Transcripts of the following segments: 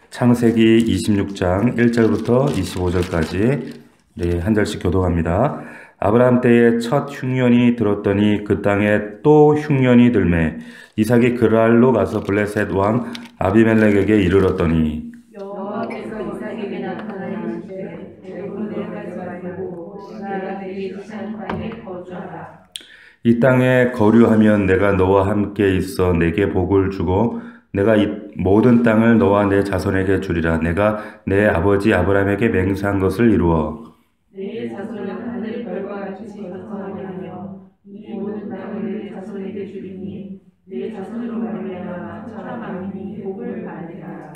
창세기 26장 1절부터 25절까지 한 절씩 교독합니다. 아브라함 때에 첫 흉년이 들었더니 그 땅에 또 흉년이 들매 이삭이 그랄로 가서 블레셋 왕 아비멜렉에게 이르렀더니 여호와께서 이삭에게 나타나시되 애굽으로 내려가지 말고 내가 내게 지시한 땅에 거주하라. 이 땅에 거류하면 내가 너와 함께 있어 내게 복을 주고 내가 이 모든 땅을 너와 내 자손에게 주리라. 내가 내 아버지 아브라함에게 맹세한 것을 이루어 내 자손은 하늘 별과 같이 번성하게 하며 이 모든 땅을 내 자손에게 주리니 내 자손으로 말미암아 천하 만민이 복을 받으리라.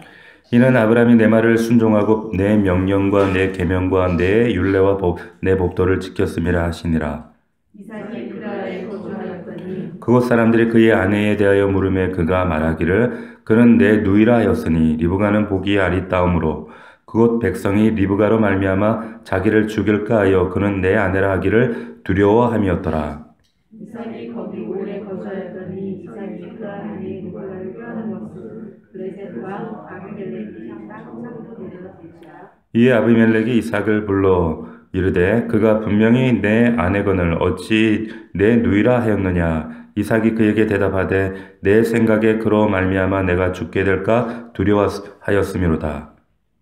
이는 아브라함이 내 말을 순종하고 내 명령과 내 계명과 내 율례와 내 법도를 지켰음이라 하시니라. 이삭이 그랄에 거주하였더니 그곳 사람들이 그의 아내에 대하여 물으매 그가 말하기를 그는 내 누이라 하였으니 리브가는 보기에 아리따움으로 그곳 백성이 리브가로 말미암아 자기를 죽일까 하여 그는 내 아내라 하기를 두려워함이었더라. 이삭이 거기 오래 거주하였더니 이삭이 그 아내의 누가를 꾀하는 것을 블레셋 왕 아비멜렉이 땅으로 내려놓으시라. 이에 아비멜렉이 이삭을 불러 이르되 그가 분명히 내 아내거늘 어찌 내 누이라 하였느냐. 이삭이 그에게 대답하되 내 생각에 그로 말미암아 내가 죽게 될까 두려워하였음이로다.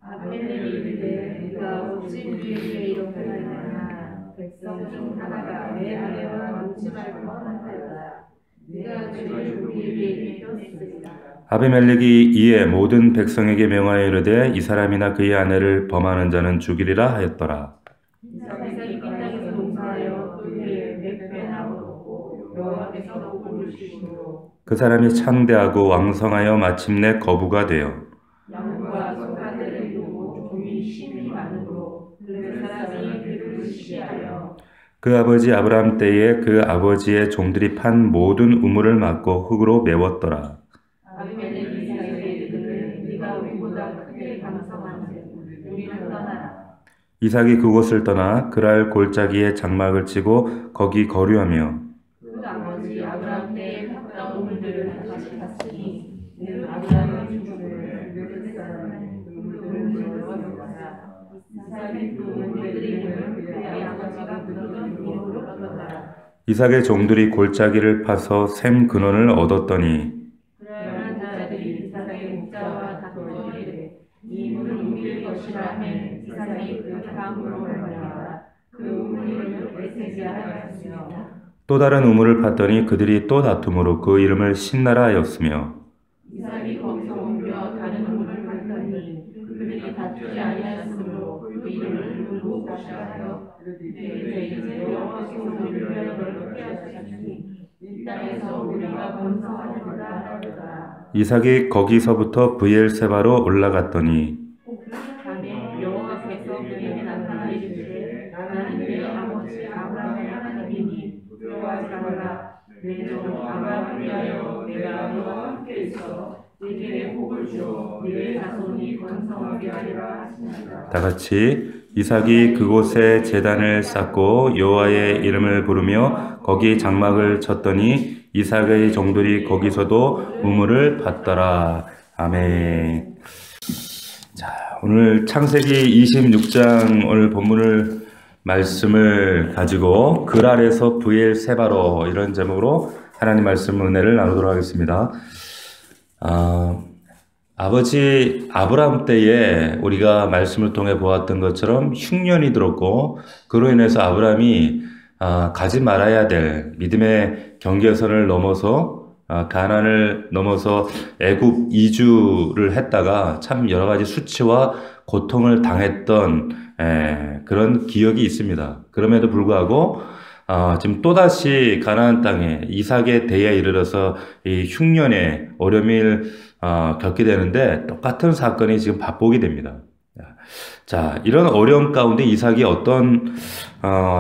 아비멜렉이 이르되 네가 어찌 우리에게 이렇게 하였느냐. 백성 중 하나가 내 아내와 만지 말고 하나이다. 네가 주를 우리에게 꼈으리라. 아비멜렉이 이에 모든 백성에게 명하여 이르되 이 사람이나 그의 아내를 범하는 자는 죽이리라 하였더라. 이삭이 그 땅에서 농사하여 또 그의 100배나 얻었고 여호와께서 복을 주심으로 그 사람이 창대하고 왕성하여 마침내 거부가 되어 양과 소가들을 이루고 종이 심이 많으므로 그 사람이 그를 시기하여 그 아버지 아브라함 때에 그 아버지의 종들이 판 모든 우물을 막고 흙으로 메웠더라. 아비멜렉이 이삭에게 이르되 네가 우리보다 크게 강성한즉 우리를 떠나라. 이삭이 그곳을 떠나 그랄 골짜기에 장막을 치고 거기 거류하며 그 아버지 아브라함 때에 팠던 우물들을 다시 팠으니 그 아브라함의 주를 그 사람은 우물들을 메웠으나 이삭이 그 우물들의 이름을 그의 아버지가 부르던 이름으로 불렀더라. 이삭의 종들이 골짜기를 파서 샘 근원을 얻었더니 그러한 자들이 이삭의 목자와 다투어 이르되 이 물은 우리의 것이라 하매 이삭이 그 다음으로 말하여 그 우물 이름을 에세기야 하였으며 또 다른 우물을 팠더니 그들이 또 다툼으로 그 이름을 신나라 하였으며 이삭이 거기서 옮겨 다른 우물을 팠더니 그들이 다투지 아니하였으므로 그 이름을 루봇이라 하여 이제 여호와께서 우리를 위하여 넓게 하시니 이 땅에서 우리가 번성하리라 하더라. 이삭이 거기서부터 브엘세바로 올라갔더니 밤에 여호와께서 그에게 나타나 이르시되 나는 네 아버지 아브라함의 하나님이니 두려워하지 말라. 내 종 아브라함을 위하여 내가 너와 함께 있어 네게 복을 주어 네 자손이 번성하게 하리라 하시니라. 다 같이 이삭이 그곳에 제단을 쌓고 여호와의 이름을 부르며 거기 장막을 쳤더니 이삭의 종들이 거기서도 우물을 팠더라. 아멘. 자, 오늘 창세기 26장 오늘 본문을 말씀을 가지고 그랄에서 브엘세바로 이런 제목으로 하나님 말씀 은혜를 나누도록 하겠습니다. 아버지 아브라함 때에 우리가 말씀을 통해 보았던 것처럼 흉년이 들었고 그로 인해서 아브라함이 가지 말아야 될 믿음의 경계선을 넘어서 가나안을 넘어서 애굽 이주를 했다가 참 여러 가지 수치와 고통을 당했던 그런 기억이 있습니다. 그럼에도 불구하고 지금 또다시 가나안 땅에 이삭의 대에 이르러서 이 흉년의 어려움을 겪게 되는데 똑같은 사건이 지금 반복이 됩니다. 자, 이런 어려움 가운데 이삭이 어떤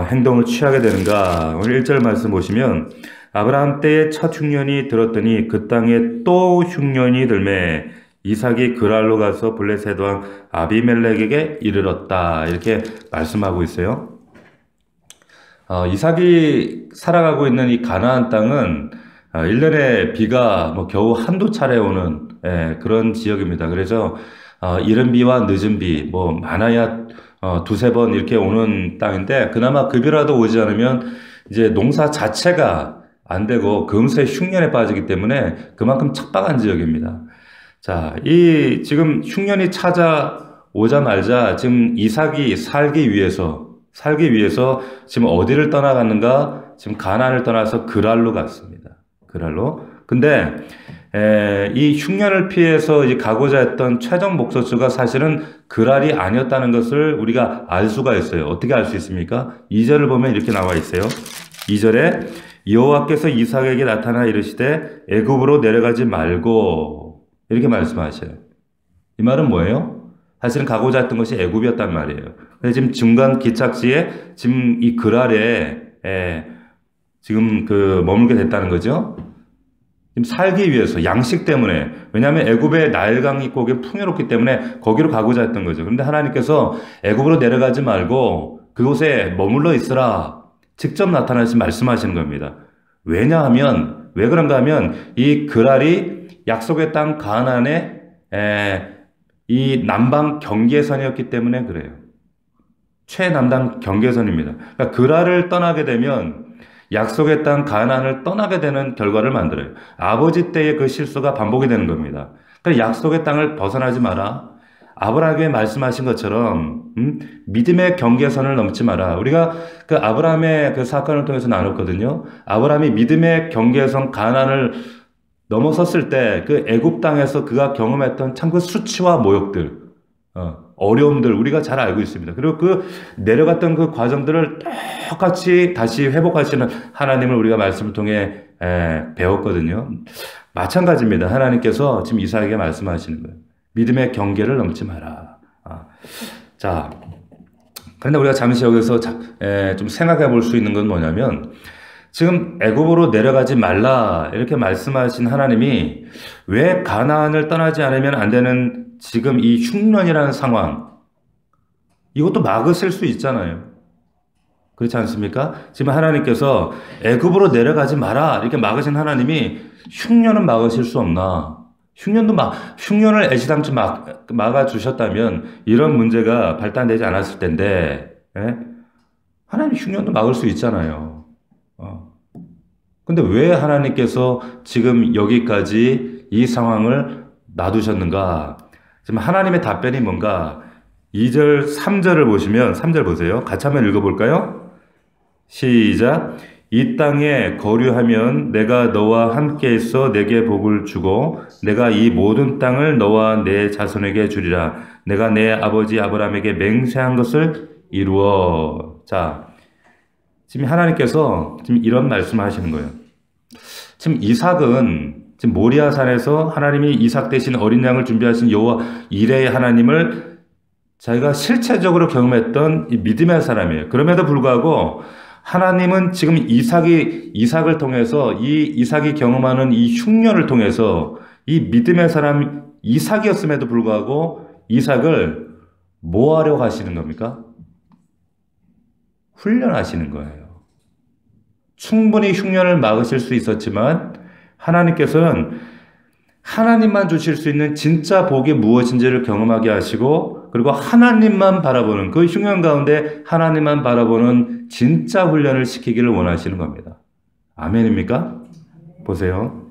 행동을 취하게 되는가? 오늘 1절 말씀 보시면 아브라함 때에 첫 흉년이 들었더니 그 땅에 또 흉년이 들매 이삭이 그랄로 가서 블레셋 왕 아비멜렉에게 이르렀다. 이렇게 말씀하고 있어요. 이삭이 살아가고 있는 이 가나안 땅은 1년에 비가 겨우 한두 차례 오는 그런 지역입니다. 그래서 이른 비와 늦은 비, 뭐 많아야 두세 번 이렇게 오는 땅인데 그나마 그 비라도 오지 않으면 이제 농사 자체가 안 되고 금세 흉년에 빠지기 때문에 그만큼 척박한 지역입니다. 자, 이 지금 흉년이 찾아오자마자 지금 이삭이 살기 위해서 지금 어디를 떠나갔는가? 지금 가나안을 떠나서 그랄로 갔습니다. 그랄로. 근데 이 흉년을 피해서 이제 가고자 했던 최종 목적지가 사실은 그랄이 아니었다는 것을 우리가 알 수가 있어요. 어떻게 알 수 있습니까? 2절을 보면 이렇게 나와 있어요. 2절에 여호와께서 이삭에게 나타나 이르시되 애굽으로 내려가지 말고 이렇게 말씀하셔요. 이 말은 뭐예요? 사실은 가고자 했던 것이 애굽이었단 말이에요. 근데 지금 중간 기착지에 지금 이 그랄에 지금 머물게 됐다는 거죠. 지금 살기 위해서 양식 때문에 왜냐하면 애굽의 나일강이 있고 거기 풍요롭기 때문에 거기로 가고자 했던 거죠. 그런데 하나님께서 애굽으로 내려가지 말고 그곳에 머물러 있으라 직접 나타나시 말씀하시는 겁니다. 왜냐하면 왜 그런가 하면 이 그랄이 약속의 땅 가나안의 이 남방 경계선이었기 때문에 그래요. 최남단 경계선입니다. 그러니까 그랄을 떠나게 되면 약속의 땅 가나안을 떠나게 되는 결과를 만들어요. 아버지 때의 그 실수가 반복이 되는 겁니다. 그러니까 약속의 땅을 벗어나지 마라. 아브라함에게 말씀하신 것처럼 믿음의 경계선을 넘지 마라. 우리가 그 아브라함의 그 사건을 통해서 나눴거든요. 아브라함이 믿음의 경계선 가나안을 넘어섰을 때 그 애굽 땅에서 그가 경험했던 참 그 수치와 모욕들, 어려움들 우리가 잘 알고 있습니다. 그리고 그 내려갔던 그 과정들을 똑같이 다시 회복하시는 하나님을 우리가 말씀을 통해 배웠거든요. 마찬가지입니다. 하나님께서 지금 이삭에게 말씀하시는 거예요. 믿음의 경계를 넘지 마라. 자, 그런데 우리가 잠시 여기서 좀 생각해 볼 수 있는 건 뭐냐면 지금 애굽으로 내려가지 말라 이렇게 말씀하신 하나님이 왜 가나안을 떠나지 않으면 안 되는 지금 이 흉년이라는 상황 이것도 막으실 수 있잖아요. 그렇지 않습니까? 지금 하나님께서 애굽으로 내려가지 마라 이렇게 막으신 하나님이 흉년은 막으실 수 없나? 흉년을 애시당초 막아주셨다면 이런 문제가 발단되지 않았을 텐데 하나님 흉년도 막을 수 있잖아요. 근데 왜 하나님께서 지금 여기까지 이 상황을 놔두셨는가? 지금 하나님의 답변이 뭔가 2절, 3절을 보시면 3절 보세요. 같이 한번 읽어볼까요? 시작. 이 땅에 거류하면 내가 너와 함께 있어 내게 복을 주고 내가 이 모든 땅을 너와 내 자손에게 주리라. 내가 내 아버지 아브라함에게 맹세한 것을 이루어. 자, 지금 하나님께서 지금 이런 말씀을 하시는 거예요. 지금 이삭은 지금 모리아산에서 하나님이 이삭 대신 어린 양을 준비하신 여호와 이레의 하나님을 자기가 실체적으로 경험했던 이 믿음의 사람이에요. 그럼에도 불구하고 하나님은 지금 이삭을 통해서 이 이삭이 경험하는 이 흉년을 통해서 이 믿음의 사람 이삭이었음에도 불구하고 이삭을 뭐 하려고 하시는 겁니까? 훈련하시는 거예요. 충분히 흉년을 막으실 수 있었지만 하나님께서는 하나님만 주실 수 있는 진짜 복이 무엇인지를 경험하게 하시고 그리고 하나님만 바라보는 그 흉년 가운데 하나님만 바라보는 진짜 훈련을 시키기를 원하시는 겁니다. 아멘입니까? 보세요.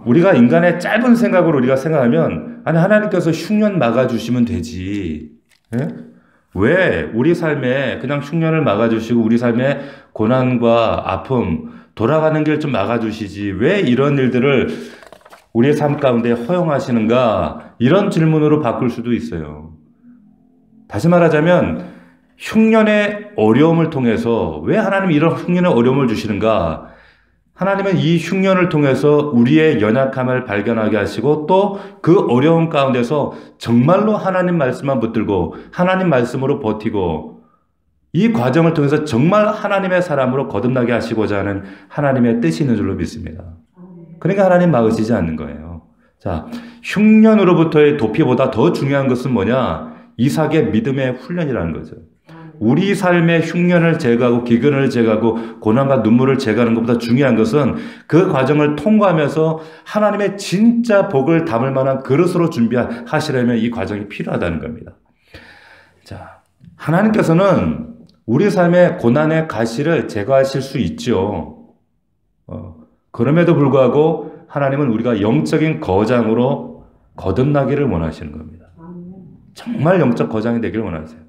우리가 인간의 짧은 생각으로 우리가 생각하면 아니 하나님께서 흉년 막아주시면 되지. 예? 왜 우리 삶에 그냥 흉년을 막아주시고 우리 삶에 고난과 아픔 돌아가는 길 좀 막아주시지 왜 이런 일들을 우리의 삶 가운데 허용하시는가 이런 질문으로 바꿀 수도 있어요. 다시 말하자면 흉년의 어려움을 통해서 왜 하나님이 이런 흉년의 어려움을 주시는가? 하나님은 이 흉년을 통해서 우리의 연약함을 발견하게 하시고 또 그 어려움 가운데서 정말로 하나님 말씀만 붙들고 하나님 말씀으로 버티고 이 과정을 통해서 정말 하나님의 사람으로 거듭나게 하시고자 하는 하나님의 뜻이 있는 줄로 믿습니다. 그러니까 하나님 막으시지 않는 거예요. 자, 흉년으로부터의 도피보다 더 중요한 것은 뭐냐? 이삭의 믿음의 훈련이라는 거죠. 우리 삶의 흉년을 제거하고 기근을 제거하고 고난과 눈물을 제거하는 것보다 중요한 것은 그 과정을 통과하면서 하나님의 진짜 복을 담을 만한 그릇으로 준비하시려면 이 과정이 필요하다는 겁니다. 자, 하나님께서는 우리 삶의 고난의 가시를 제거하실 수 있죠. 그럼에도 불구하고 하나님은 우리가 영적인 거장으로 거듭나기를 원하시는 겁니다. 정말 영적 거장이 되기를 원하세요.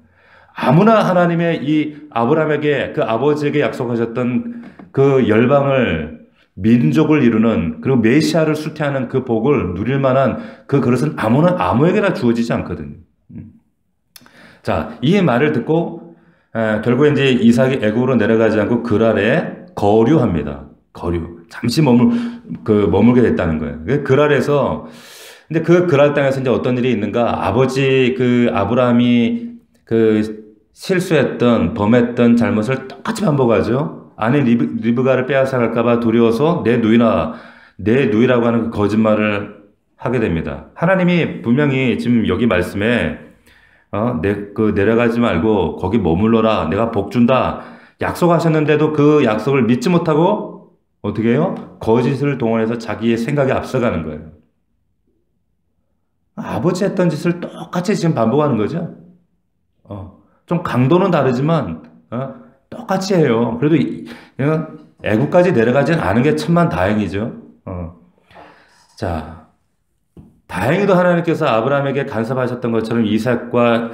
아무나 하나님의 이 아브라함에게 그 아버지에게 약속하셨던 그 열방을 민족을 이루는 그리고 메시아를 수태하는 그 복을 누릴 만한 그 그릇은 아무에게나 주어지지 않거든요. 자, 이 말을 듣고 결국에 이제 이삭이 애굽으로 내려가지 않고 그랄에 거류합니다. 거류. 잠시 머물게 됐다는 거예요. 그랄에서 근데 그 그랄 땅에서 이제 어떤 일이 있는가? 아버지 그 아브라함이 그 실수했던 범했던 잘못을 똑같이 반복하죠. 아내 리브가를 빼앗아갈까봐 두려워서 내 누이라고 하는 그 거짓말을 하게 됩니다. 하나님이 분명히 지금 여기 말씀에 내려가지 말고 거기 머물러라. 내가 복 준다. 약속하셨는데도 그 약속을 믿지 못하고 어떻게 해요? 거짓을 동원해서 자기의 생각에 앞서가는 거예요. 아버지 했던 짓을 똑같이 지금 반복하는 거죠. 좀 강도는 다르지만 똑같이 해요. 그래도 애국까지 내려가진 않은 게 천만 다행이죠. 자, 다행히도 하나님께서 아브라함에게 간섭하셨던 것처럼 이삭과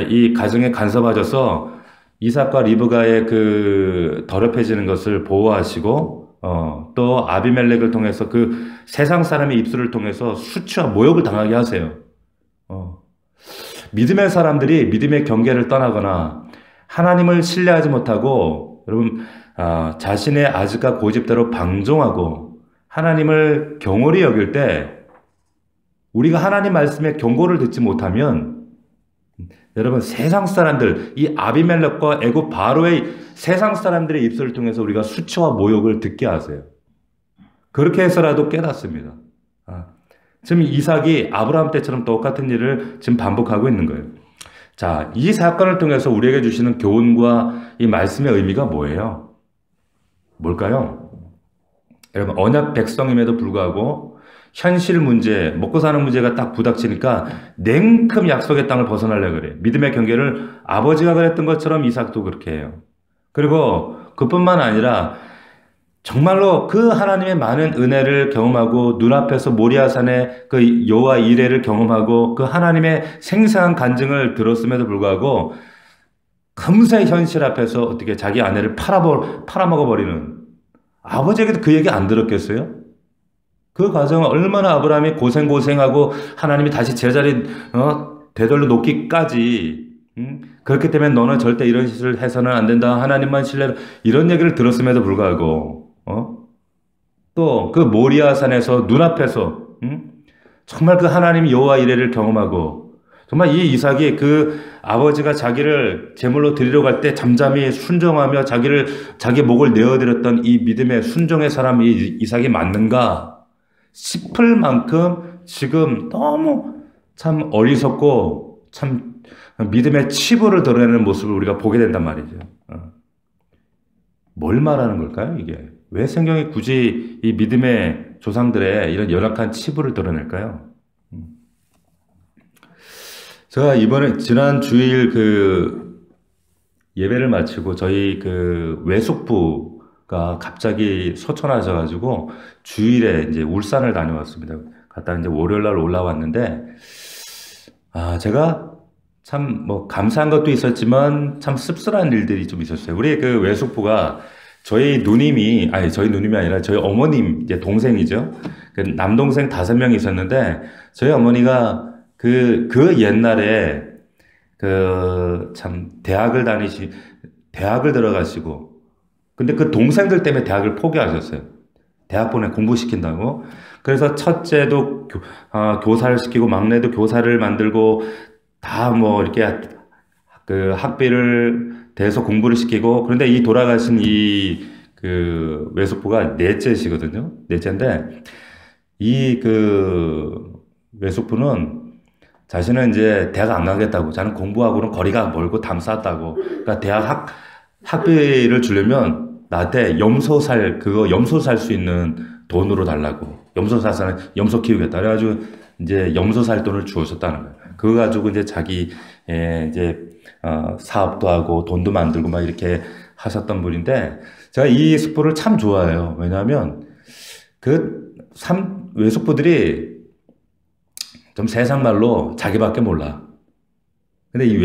이 가정에 간섭하셔서 이삭과 리브가의 그 더럽혀지는 것을 보호하시고 또 아비멜렉을 통해서 그 세상 사람의 입술을 통해서 수치와 모욕을 당하게 하세요. 믿음의 사람들이 믿음의 경계를 떠나거나 하나님을 신뢰하지 못하고 여러분 자신의 아집과 고집대로 방종하고 하나님을 경홀히 여길 때 우리가 하나님 말씀의 경고를 듣지 못하면 여러분 세상 사람들 이 아비멜렉과 애굽 바로의 세상 사람들의 입술을 통해서 우리가 수치와 모욕을 듣게 하세요. 그렇게 해서라도 깨닫습니다. 지금 이삭이 아브라함 때처럼 똑같은 일을 지금 반복하고 있는 거예요. 자, 이 사건을 통해서 우리에게 주시는 교훈과 이 말씀의 의미가 뭐예요? 뭘까요? 여러분 언약 백성임에도 불구하고 현실 문제, 먹고 사는 문제가 딱 부닥치니까 냉큼 약속의 땅을 벗어나려고 그래요. 믿음의 경계를 아버지가 그랬던 것처럼 이삭도 그렇게 해요. 그리고 그뿐만 아니라 정말로 그 하나님의 많은 은혜를 경험하고 눈앞에서 모리아산의 그 여호와 이레를 경험하고 그 하나님의 생생한 간증을 들었음에도 불구하고 금세 현실 앞에서 어떻게 자기 아내를 팔아먹어버리는 아버지에게도 그 얘기 안 들었겠어요? 그 과정은 얼마나 아브라함이 고생하고 하나님이 다시 제자리 되돌려 놓기까지 그렇기 때문에 너는 절대 이런 짓을 해서는 안 된다. 하나님만 신뢰로 이런 얘기를 들었음에도 불구하고 또 그 모리아산에서 눈앞에서 정말 그 하나님 여호와 이레를 경험하고 정말 이 이삭이 그 아버지가 자기를 제물로 드리러 갈 때 잠잠히 순종하며 자기 목을 내어드렸던 이 믿음의 순종의 사람이 이삭이 맞는가 싶을 만큼 지금 너무 참 어리석고 참 믿음의 치부를 드러내는 모습을 우리가 보게 된단 말이죠. 뭘 말하는 걸까요, 이게? 왜 성경이 굳이 이 믿음의 조상들의 이런 열악한 치부를 드러낼까요? 제가 지난 주일 그 예배를 마치고 저희 그 외숙부가 갑자기 소천하셔가지고 주일에 이제 울산을 다녀왔습니다. 갔다 이제 월요일 날 올라왔는데, 제가 참 뭐 감사한 것도 있었지만 참 씁쓸한 일들이 좀 있었어요. 우리 그 외숙부가 저희 누님이 아니라 저희 어머님 이제 동생이죠. 그 남동생 5명이 있었는데 저희 어머니가 그 옛날에 그 참 대학을 들어가시고 근데 그 동생들 때문에 대학을 포기하셨어요. 대학 보내 공부시킨다고. 그래서 첫째도 교사를 시키고 막내도 교사를 만들고 다 뭐 이렇게 그 학비를 대서 공부를 시키고 그런데 이 돌아가신 이 그 외숙부가 넷째시거든요. 넷째인데 이 그 외숙부는 자신은 이제 대학 안 가겠다고. 자는 공부하고는 거리가 멀고 담 쌓았다고. 그러니까 학비를 주려면 나한테 염소 살 수 있는 돈으로 달라고. 염소 사서는 염소 키우겠다. 그래가지고 이제 염소 살 돈을 주었었다는 거예요. 그거 가지고 이제 자기, 이제, 사업도 하고 돈도 만들고 막 이렇게 하셨던 분인데 제가 이 숙부를 참 좋아해요. 왜냐하면 외숙부들이 좀 세상 말로 자기밖에 몰라. 근데 이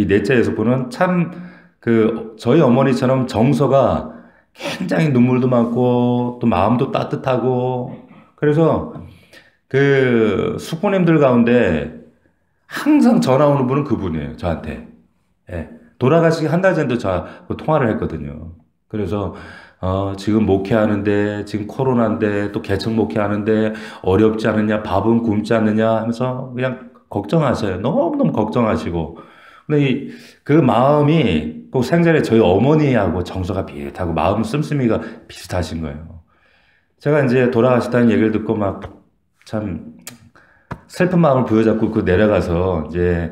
넷째 외숙부는 참 저희 어머니처럼 정서가 굉장히 눈물도 많고 또 마음도 따뜻하고 그래서 숙부님들 가운데 항상 전화 오는 분은 그분이에요. 저한테. 예. 돌아가시기 한 달 전에도 저하고 통화를 했거든요. 그래서 지금 목회하는데 지금 코로나인데 또 개척 목회하는데 어렵지 않느냐 밥은 굶지 않느냐 하면서 그냥 걱정하셔요. 너무너무 걱정하시고 근데 그 마음이 꼭 생전에 저희 어머니하고 정서가 비슷하고 마음 씀씀이가 비슷하신 거예요. 제가 이제 돌아가셨다는 얘기를 듣고 막 참 슬픈 마음을 부여잡고 내려가서 이제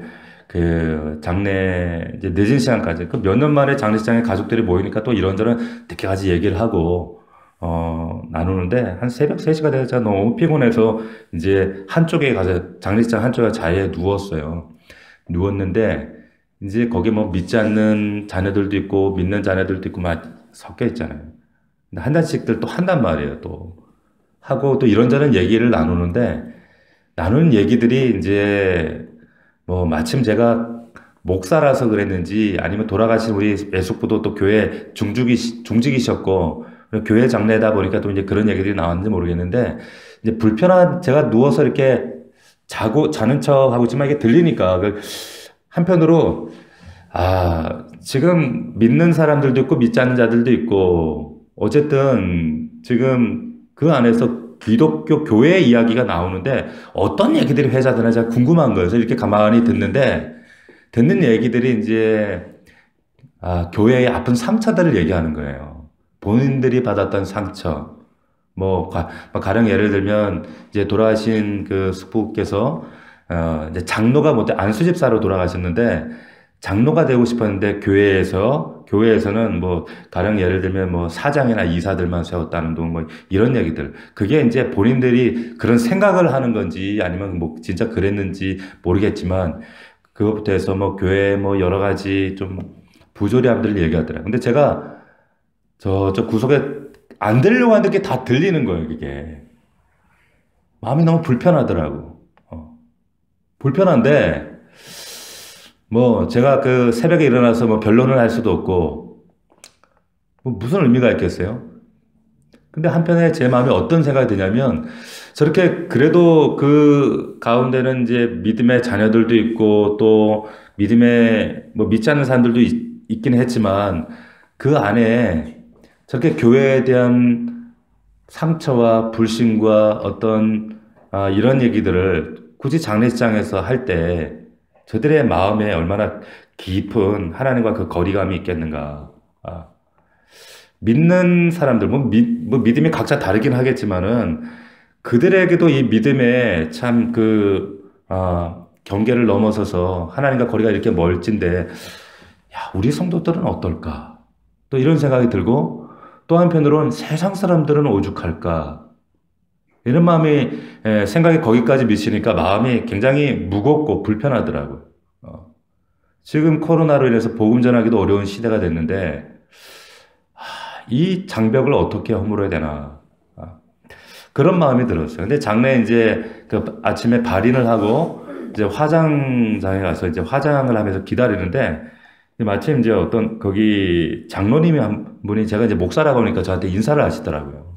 장례 이제 늦은 시간까지 몇 년 만에 장례식장에 가족들이 모이니까 또 이런저런 늦게까지 얘기를 하고 나누는데 한 새벽 3시가 돼서 제가 너무 피곤해서 이제 한쪽에 가서 장례식장 한쪽에 자리에 누웠어요. 누웠는데 이제 거기 뭐 믿지 않는 자녀들도 있고 믿는 자녀들도 있고 막 섞여 있잖아요. 근데 한 잔씩들 또 한단 말이에요. 또 하고 또 이런저런 얘기를 나누는 얘기들이 이제 뭐 마침 제가 목사라서 그랬는지 아니면 돌아가신 우리 외숙부도 또 교회 중직이셨고 교회 장례다 보니까 또 이제 그런 얘기들이 나왔는지 모르겠는데 이제 제가 누워서 이렇게 자는 척 하고 있지만 이게 들리니까 한편으로 지금 믿는 사람들도 있고 믿지 않는 자들도 있고 어쨌든 지금 그 안에서 기독교 교회 이야기가 나오는데 어떤 얘기들이 회자되나 제가 궁금한 거예요. 그래서 이렇게 가만히 듣는 얘기들이 이제 교회의 아픈 상처들을 얘기하는 거예요. 본인들이 받았던 상처. 가령 예를 들면 이제 돌아가신 숙부께서 이제 장로가 못해 안수집사로 돌아가셨는데 장로가 되고 싶었는데 교회에서는 가령 예를 들면 사장이나 이사들만 세웠다는 둥 이런 얘기들. 그게 이제 본인들이 그런 생각을 하는 건지 아니면 진짜 그랬는지 모르겠지만 그것부터 해서 교회 여러 가지 좀 부조리함들을 얘기하더라고요. 근데 제가 저 구석에 안 들으려고 하는데 그게 다 들리는 거예요, 그게. 마음이 너무 불편하더라고. 불편한데 제가 새벽에 일어나서 변론을 할 수도 없고 무슨 의미가 있겠어요? 근데 한편에 제 마음에 어떤 생각이 드냐면 저렇게 그래도 그 가운데는 이제 믿음의 자녀들도 있고 또 믿지 않는 사람들도 있긴 했지만 그 안에 저렇게 교회에 대한 상처와 불신과 어떤 이런 얘기들을 굳이 장례식장에서 할 때 저들의 마음에 얼마나 깊은 하나님과 그 거리감이 있겠는가. 믿는 사람들, 믿음이 각자 다르긴 하겠지만은 그들에게도 이 믿음의 참 경계를 넘어서서 하나님과 거리가 이렇게 멀진데, 우리 성도들은 어떨까? 또 이런 생각이 들고, 또 한편으로는 세상 사람들은 오죽할까? 이런 생각이 거기까지 미치니까 마음이 굉장히 무겁고 불편하더라고요. 지금 코로나로 인해서 복음 전하기도 어려운 시대가 됐는데, 이 장벽을 어떻게 허물어야 되나. 그런 마음이 들었어요. 근데 장래 이제 아침에 발인을 하고, 이제 화장장에 가서 이제 화장을 하면서 기다리는데, 마침 이제 거기 장로님이 한 분이 제가 이제 목사라고 하니까 저한테 인사를 하시더라고요.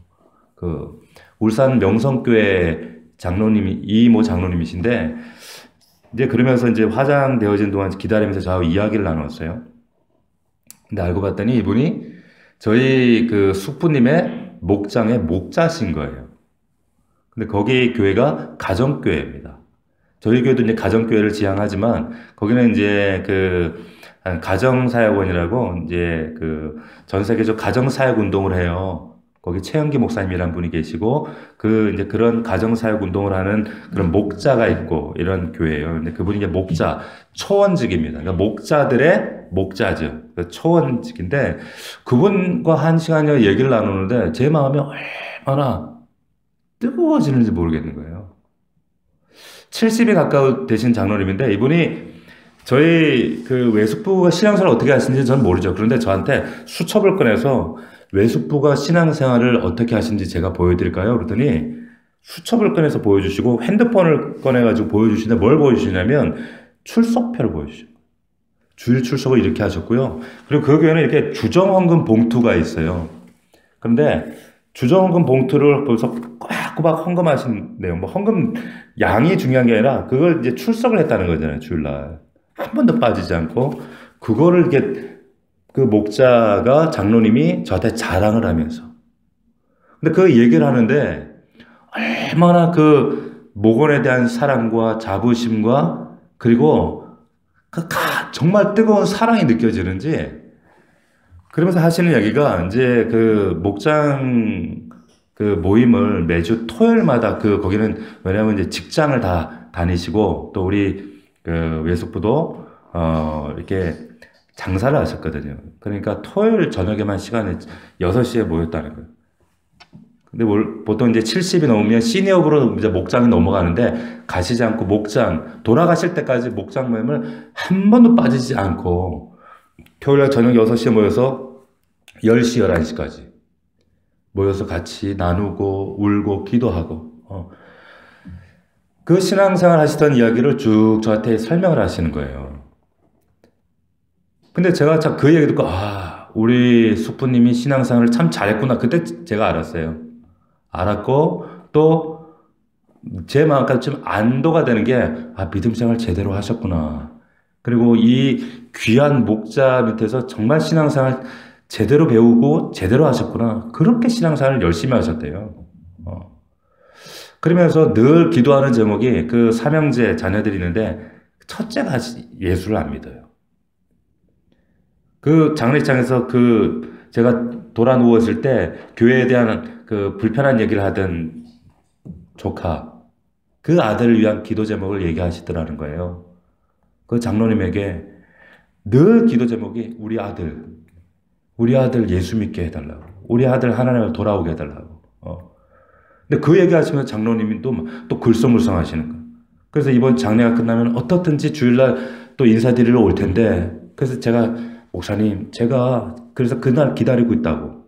울산 명성교회 이모 장로님이신데, 이제 그러면서 이제 화장되어진 동안 기다리면서 저하고 이야기를 나눴어요. 근데 알고 봤더니 이분이 저희 숙부님의 목장의 목자신 거예요. 근데 거기 교회가 가정교회입니다. 저희 교회도 이제 가정교회를 지향하지만, 거기는 이제 가정사역원이라고 이제 전 세계적 가정사역 운동을 해요. 거기 최영기 목사님이라는 분이 계시고, 이제 그런 가정사역 운동을 하는 그런 목자가 있고, 이런 교회예요. 근데 그분이 이제 목자, 초원직입니다. 그러니까 목자들의 목자죠. 초원직인데, 그분과 한 시간여 얘기를 나누는데, 제 마음이 얼마나 뜨거워지는지 모르겠는 거예요. 70이 가까워 되신 장로님인데, 이분이 저희 그 외숙부가 신앙생활을 어떻게 하시는지 저는 모르죠. 그런데 저한테 수첩을 꺼내서 외숙부가 신앙생활을 어떻게 하시는지 제가 보여드릴까요? 그러더니 수첩을 꺼내서 보여주시고 핸드폰을 꺼내가지고 보여주시는데 뭘 보여주시냐면 출석표를 보여주시고 주일 출석을 이렇게 하셨고요. 그리고 그 교회는 이렇게 주정헌금 봉투가 있어요. 그런데 주정헌금 봉투를 벌써 꼬박꼬박 헌금하신대요. 뭐 헌금 양이 중요한 게 아니라 그걸 이제 출석을 했다는 거잖아요. 주일날. 한 번도 빠지지 않고 그거를 이렇게 그 목자가 장로님이 저한테 자랑을 하면서 근데 그 얘기를 하는데 얼마나 그 목원에 대한 사랑과 자부심과 그리고 정말 뜨거운 사랑이 느껴지는지 그러면서 하시는 이야기가 이제 그 목장 그 모임을 매주 토요일마다 거기는 왜냐하면 이제 직장을 다 다니시고 또 우리 그 외숙부도 이렇게 장사를 하셨거든요. 그러니까 토요일 저녁에만 시간에 6시에 모였다는 거예요. 근데 보통 이제 70이 넘으면 시니어부로 이제 목장이 넘어가는데 가시지 않고 돌아가실 때까지 목장 모임을 한 번도 빠지지 않고 토요일날 저녁 6시에 모여서 10시, 11시까지 모여서 같이 나누고 울고 기도하고 그 신앙생활 하시던 이야기를 쭉 저한테 설명을 하시는 거예요. 근데 제가 참 그 얘기 듣고 우리 숙부님이 신앙생활을 참 잘했구나. 그때 제가 알았어요. 알았고 또 제 마음까지 좀 안도가 되는 게 믿음 생활 제대로 하셨구나. 그리고 이 귀한 목자 밑에서 정말 신앙생활 제대로 배우고 제대로 하셨구나. 그렇게 신앙생활을 열심히 하셨대요. 그러면서 늘 기도하는 제목이 그 삼형제 자녀들이 있는데 첫째가 예수를 안 믿어요. 그 장례식장에서 제가 돌아 누웠을 때 교회에 대한 그 불편한 얘기를 하던 조카, 그 아들을 위한 기도 제목을 얘기하시더라는 거예요. 그 장로님에게 늘 기도 제목이 우리 아들 예수 믿게 해달라고. 우리 아들 하나님을 돌아오게 해달라고. 근데 그 얘기하시면 장로님이 또 글썽글썽 하시는 거예요. 그래서 이번 장례가 끝나면 어떻든지 주일날 또 인사드리러 올 텐데, 그래서 제가, 목사님, 제가 그래서 그날 기다리고 있다고.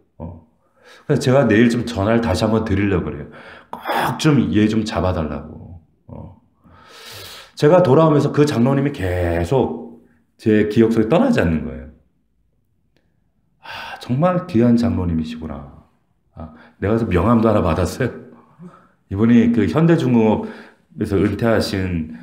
그래서 제가 내일 좀 전화를 다시 한번 드리려고 그래요. 꼭 좀 얘 좀 잡아달라고. 제가 돌아오면서 그 장로님이 계속 제 기억 속에 떠나지 않는 거예요. 정말 귀한 장로님이시구나. 내가 그래서 명함도 하나 받았어요. 이분이 그 현대중공업에서 은퇴하신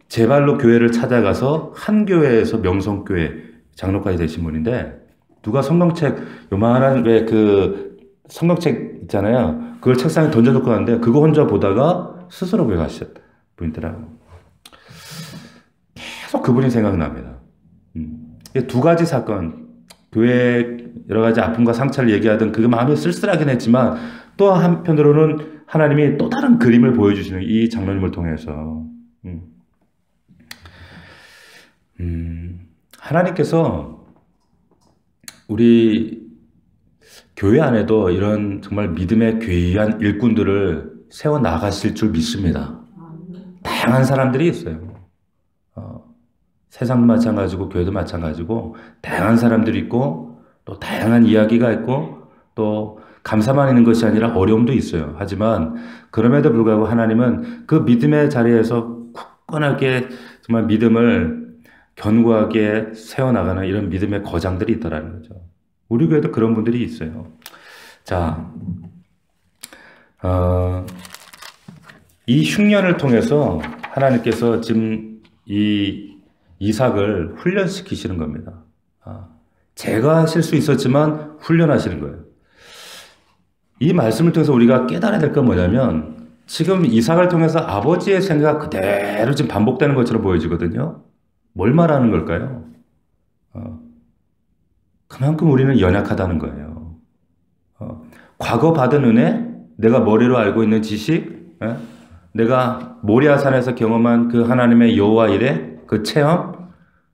제 발로 교회를 찾아가서 한 교회에서 명성교회 장로까지 되신 분인데 누가 성경책 요만한 왜 그 성경책 있잖아요. 그걸 책상에 던져놓고 갔는데 그거 혼자 보다가 스스로 교회 가셨던 분이더라고요. 계속 그분이 생각납니다. 두 가지 사건, 교회 여러 가지 아픔과 상처를 얘기하던 그게 마음이 쓸쓸하긴 했지만 또 한편으로는 하나님이 또 다른 그림을 보여주시는 이 장로님을 통해서 하나님께서 우리 교회 안에도 이런 정말 믿음의 귀한 일꾼들을 세워나가실 줄 믿습니다. 다양한 사람들이 있어요. 세상도 마찬가지고 교회도 마찬가지고 다양한 사람들이 있고 또 다양한 이야기가 있고 또 감사만 있는 것이 아니라 어려움도 있어요. 하지만 그럼에도 불구하고 하나님은 그 믿음의 자리에서 굳건하게 정말 믿음을 견고하게 세워나가는 이런 믿음의 거장들이 있더라는 거죠. 우리 교회도 그런 분들이 있어요. 자, 이 흉년을 통해서 하나님께서 지금 이 이삭을 훈련시키시는 겁니다. 제가 하실 수 있었지만 훈련하시는 거예요. 이 말씀을 통해서 우리가 깨달아야 될 건 뭐냐면 지금 이삭을 통해서 아버지의 생각 그대로 지금 반복되는 것처럼 보여지거든요. 뭘 말하는 걸까요? 그만큼 우리는 연약하다는 거예요. 과거 받은 은혜, 내가 머리로 알고 있는 지식, 내가 모리아산에서 경험한 그 하나님의 여호와 일의 그 체험,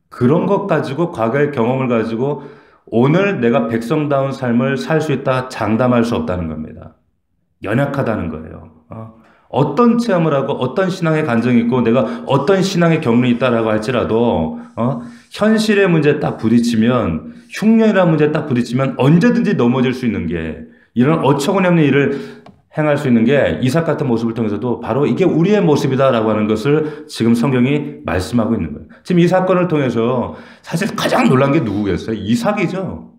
그런 것 가지고 과거의 경험을 가지고 오늘 내가 백성다운 삶을 살 수 있다 장담할 수 없다는 겁니다. 연약하다는 거예요. 어떤 체험을 하고 어떤 신앙의 간증이 있고 내가 어떤 신앙의 경륜이 있다라고 할지라도 현실의 문제에 딱 부딪히면, 흉년이라는 문제에 딱 부딪히면 언제든지 넘어질 수 있는 게, 이런 어처구니없는 일을 행할 수 있는 게 이삭 같은 모습을 통해서도 바로 이게 우리의 모습이다라고 하는 것을 지금 성경이 말씀하고 있는 거예요. 지금 이 사건을 통해서 사실 가장 놀란 게 누구겠어요? 이삭이죠.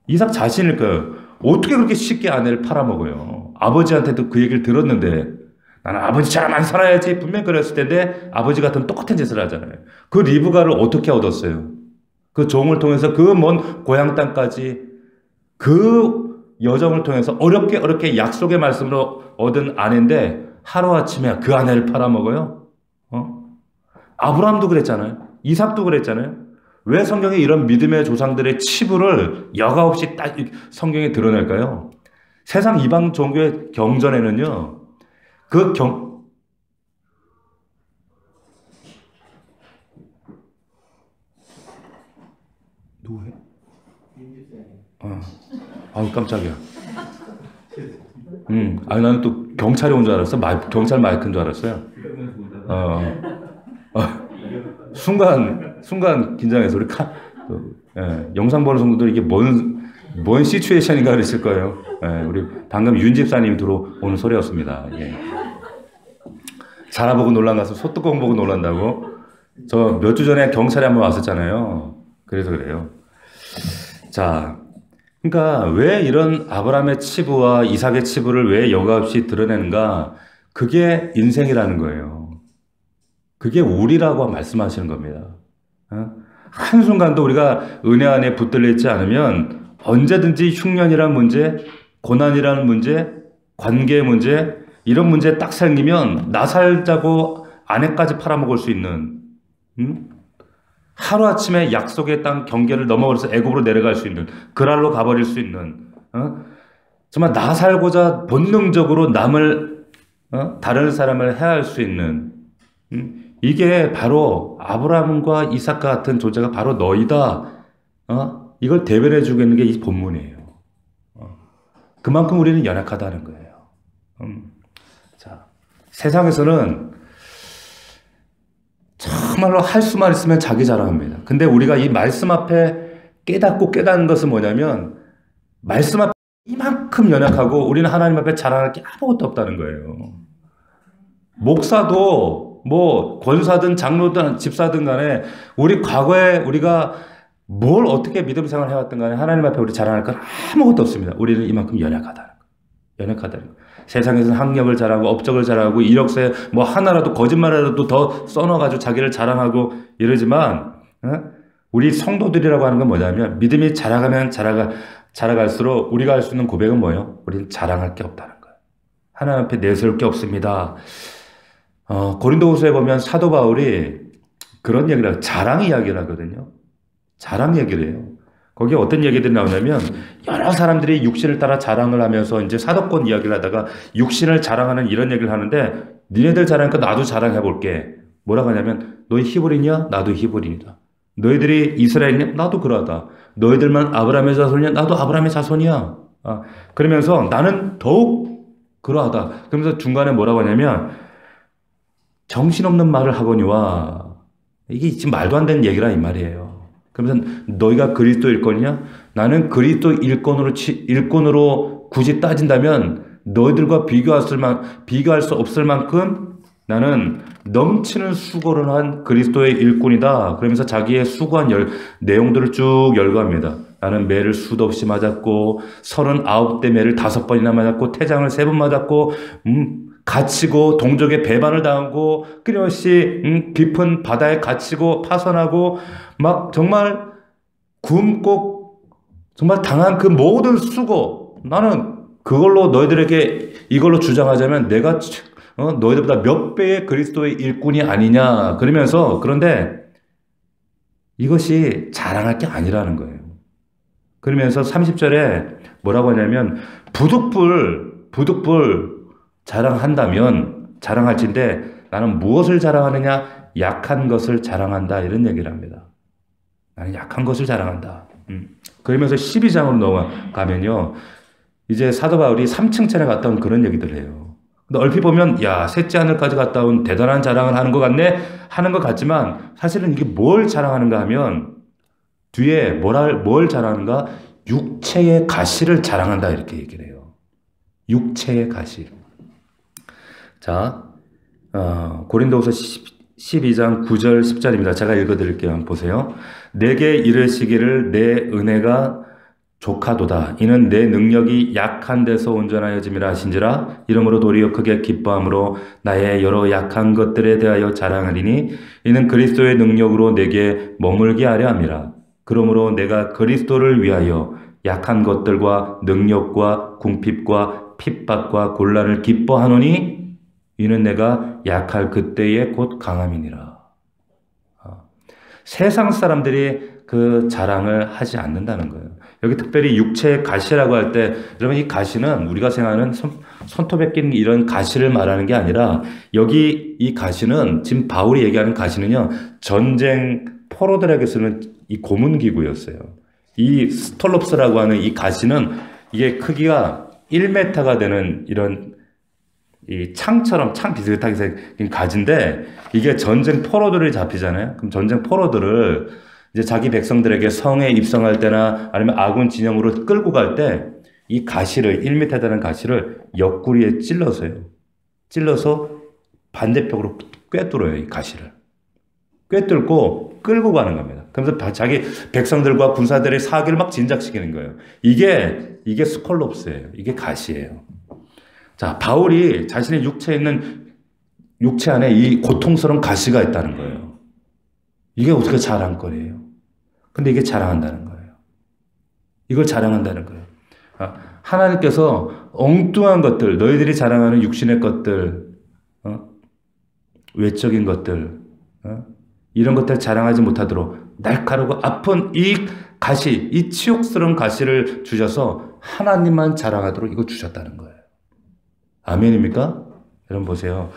이삭 자신일 거예요. 어떻게 그렇게 쉽게 아내를 팔아먹어요? 아버지한테도 그 얘기를 들었는데, 나는 아버지처럼 안 살아야지 분명히 그랬을 텐데 아버지 같은 똑같은 짓을 하잖아요. 그 리브가를 어떻게 얻었어요? 그 종을 통해서 그 먼 고향 땅까지 그 여정을 통해서 어렵게 약속의 말씀으로 얻은 아내인데 하루아침에 그 아내를 팔아먹어요? 아브라함도 그랬잖아요. 이삭도 그랬잖아요. 왜 성경에 이런 믿음의 조상들의 치부를 여과 없이 딱 성경에 드러낼까요? 세상 이방 종교의 경전에는요, 누구예요? 아우, 깜짝이야. 아니, 나는 또 경찰이 온 줄 알았어. 경찰 마이크인 줄 알았어요. 순간 긴장해서 우리 영상 보는 성도들 이게 뭔 시츄에이션인가 그랬을 거예요. 우리 방금 윤 집사님이 들어오는 소리였습니다. 예. 자라보고 놀란 가서 소뚜껑 보고 놀란다고. 저 몇 주 전에 경찰이 한번 왔었잖아요. 그래서 그래요. 자, 그러니까 왜 이런 아브라함의 치부와 이삭의 치부를 왜 여과 없이 드러내는가? 그게 인생이라는 거예요. 그게 우리라고 말씀하시는 겁니다. 한순간도 우리가 은혜 안에 붙들려 있지 않으면 언제든지 흉년이라는 문제, 고난이라는 문제, 관계의 문제, 이런 문제 딱 생기면 나 살자고 아내까지 팔아먹을 수 있는, 하루아침에 약속의 땅 경계를 넘어버려서 애굽으로 내려갈 수 있는, 그랄로 가버릴 수 있는, 정말 나 살고자 본능적으로 남을, 다른 사람을 해할 수 있는, 이게 바로 아브라함과 이삭과 같은 존재가 바로 너희다. 이걸 대변해 주고 있는 게 이 본문이에요. 그만큼 우리는 연약하다는 거예요. 자, 세상에서는 정말로 할 수만 있으면 자기 자랑합니다. 근데 우리가 이 말씀 앞에 깨닫고 깨닫는 것은 뭐냐면, 말씀 앞에 이만큼 연약하고 우리는 하나님 앞에 자랑할 게 아무것도 없다는 거예요. 목사도 뭐 권사든 장로든 집사든 간에 우리 과거에 우리가 뭘 어떻게 믿음 생활을 해왔든 간에 하나님 앞에 우리 자랑할 건 아무것도 없습니다. 우리는 이만큼 연약하다는 거. 연약하다는 거. 세상에서는 학력을 자랑하고 업적을 자랑하고 이력서에 뭐 하나라도 거짓말이라도 더 써넣어가지고 자기를 자랑하고 이러지만, 우리 성도들이라고 하는 건 뭐냐면, 믿음이 자라갈수록 우리가 할 수 있는 고백은 뭐예요? 우리는 자랑할 게 없다는 거예요. 하나님 앞에 내세울 게 없습니다. 고린도후서에 보면 사도 바울이 그런 얘기를 해요. 자랑 이야기를 하거든요. 자랑 얘기를 해요. 거기에 어떤 얘기들이 나오냐면, 여러 사람들이 육신을 따라 자랑을 하면서 이제 사도권 이야기를 하다가 육신을 자랑하는 이런 얘기를 하는데, 니네들 자랑하니까 나도 자랑해 볼게. 뭐라고 하냐면, 너희 히브리냐? 나도 히브리이다. 너희들이 이스라엘이냐? 나도 그러하다. 너희들만 아브라함의 자손이냐? 나도 아브라함의 자손이야. 그러면서 나는 더욱 그러하다. 그러면서 중간에 뭐라고 하냐면, 정신없는 말을 하거니와, 이게 지금 말도 안 되는 얘기라 이 말이에요. 그러면서 너희가 그리스도 일꾼이냐? 나는 그리스도 일꾼으로 굳이 따진다면 너희들과 비교할 수 없을 만큼 나는 넘치는 수고를 한 그리스도의 일꾼이다. 그러면서 자기의 수고한 내용들을 쭉 열거합니다. 나는 매를 수도 없이 맞았고 39대 매를 5번이나 맞았고 태장을 3번 맞았고 갇히고 동족의 배반을 당하고 끊임없이 깊은 바다에 갇히고 파손하고 막 정말 굶고 정말 당한 그 모든 수고, 나는 그걸로 너희들에게 이걸로 주장하자면 내가 너희들보다 몇 배의 그리스도의 일꾼이 아니냐 그러면서, 그런데 이것이 자랑할 게 아니라는 거예요. 그러면서 30절에 뭐라고 하냐면 부득불 자랑할진데 나는 무엇을 자랑하느냐? 약한 것을 자랑한다. 이런 얘기를 합니다. 나는 약한 것을 자랑한다. 그러면서 12장으로 넘어가면요. 이제 사도 바울이 3층천에 갔다 온 그런 얘기들을 해요. 근데 얼핏 보면 야, 셋째 하늘까지 갔다 온 대단한 자랑을 하는 것 같네? 하는 것 같지만 사실은 이게 뭘 자랑하는가 하면 뒤에 뭘 자랑하는가? 육체의 가시를 자랑한다 이렇게 얘기를 해요. 육체의 가시. 자, 고린도후서 12장 9절 10절입니다. 제가 읽어드릴게요. 한번 보세요. 내게 이르시기를 내 은혜가 족하도다. 이는 내 능력이 약한 데서 온전하여짐이라 하신지라. 이러므로 도리어 크게 기뻐함으로 나의 여러 약한 것들에 대하여 자랑하리니 이는 그리스도의 능력으로 내게 머물게 하려 함이라. 그러므로 내가 그리스도를 위하여 약한 것들과 능력과 궁핍과 핍박과 곤란을 기뻐하노니 이는 내가 약할 그때에 곧 강함이니라. 세상 사람들이 그 자랑을 하지 않는다는 거예요. 여기 특별히 육체의 가시라고 할 때, 여러분 이 가시는 우리가 생각하는 손톱에 낀 이런 가시를 말하는 게 아니라 여기 이 가시는 지금 바울이 얘기하는 가시는요, 전쟁 포로들에게 쓰는 이 고문기구였어요. 이 스톨롭스라고 하는 이 가시는 이게 크기가 1m가 되는 이런 이 창 비슷하게 생긴 가지인데 이게 전쟁 포로들이 잡히잖아요. 그럼 전쟁 포로들을 이제 자기 백성들에게 성에 입성할 때나 아니면 아군 진영으로 끌고 갈 때 이 가시를 1m 되는 가시를 옆구리에 찔러서 반대쪽으로 꿰뚫어요. 이 가시를 꿰뚫고 끌고 가는 겁니다. 그러면서 자기 백성들과 군사들의 사기를 막 진작시키는 거예요. 이게 스콜롭스예요. 이게 가시예요. 자, 바울이 자신의 육체 안에 이 고통스러운 가시가 있다는 거예요. 이게 어떻게 자랑거리예요? 근데 이게 자랑한다는 거예요. 이걸 자랑한다는 거예요. 하나님께서 엉뚱한 것들, 너희들이 자랑하는 육신의 것들, 외적인 것들, 이런 것들 자랑하지 못하도록 날카롭고 아픈 이 가시, 이 치욕스러운 가시를 주셔서 하나님만 자랑하도록 이거 주셨다는 거예요. 아멘입니까? 여러분 보세요.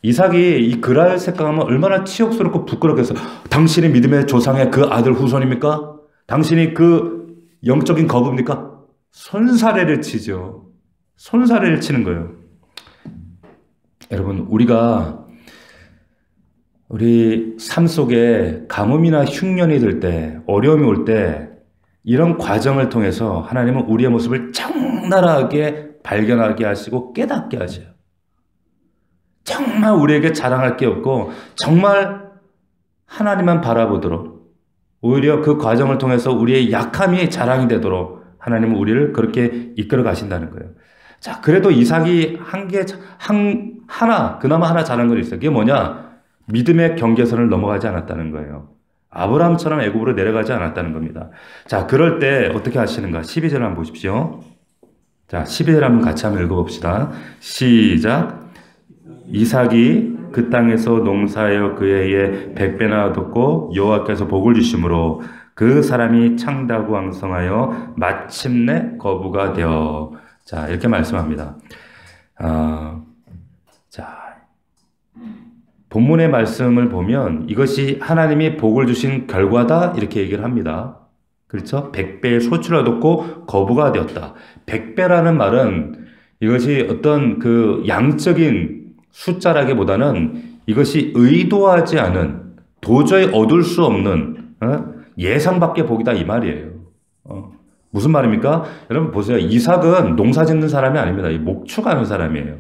이삭이 이 그랄 색강하면 얼마나 치욕스럽고 부끄럽게 해서 당신이 믿음의 조상의 그 아들 후손입니까? 당신이 그 영적인 거부입니까? 손사래를 치죠. 손사래를 치는 거예요. 여러분 우리 삶 속에 가뭄이나 흉년이 들 때, 어려움이 올 때 이런 과정을 통해서 하나님은 우리의 모습을 적나라하게 발견하게 하시고 깨닫게 하셔요. 정말 우리에게 자랑할 게 없고 정말 하나님만 바라보도록 오히려 그 과정을 통해서 우리의 약함이 자랑이 되도록 하나님은 우리를 그렇게 이끌어 가신다는 거예요. 자, 그래도 이삭이 그나마 하나 잘한 건 있어요. 그게 뭐냐? 믿음의 경계선을 넘어가지 않았다는 거예요. 아브라함처럼 애굽으로 내려가지 않았다는 겁니다. 자, 그럴 때 어떻게 하시는가? 12절 한번 보십시오. 자, 12절 한번 같이 한번 읽어봅시다. 시작. 이삭이 그 땅에서 농사하여 그의 해에 100배나 얻었고 여호와께서 복을 주심으로 그 사람이 창다고 왕성하여 마침내 거부가 되어. 자, 이렇게 말씀합니다. 자, 본문의 말씀을 보면 이것이 하나님이 복을 주신 결과다 이렇게 얘기를 합니다. 그렇죠? 100배의 소출을 얻었고 거부가 되었다. 100배라는 말은 이것이 어떤 그 양적인 숫자라기보다는 이것이 의도하지 않은 도저히 얻을 수 없는 예상 밖의 복이다 이 말이에요. 무슨 말입니까? 여러분 보세요. 이삭은 농사 짓는 사람이 아닙니다. 목축하는 사람이에요.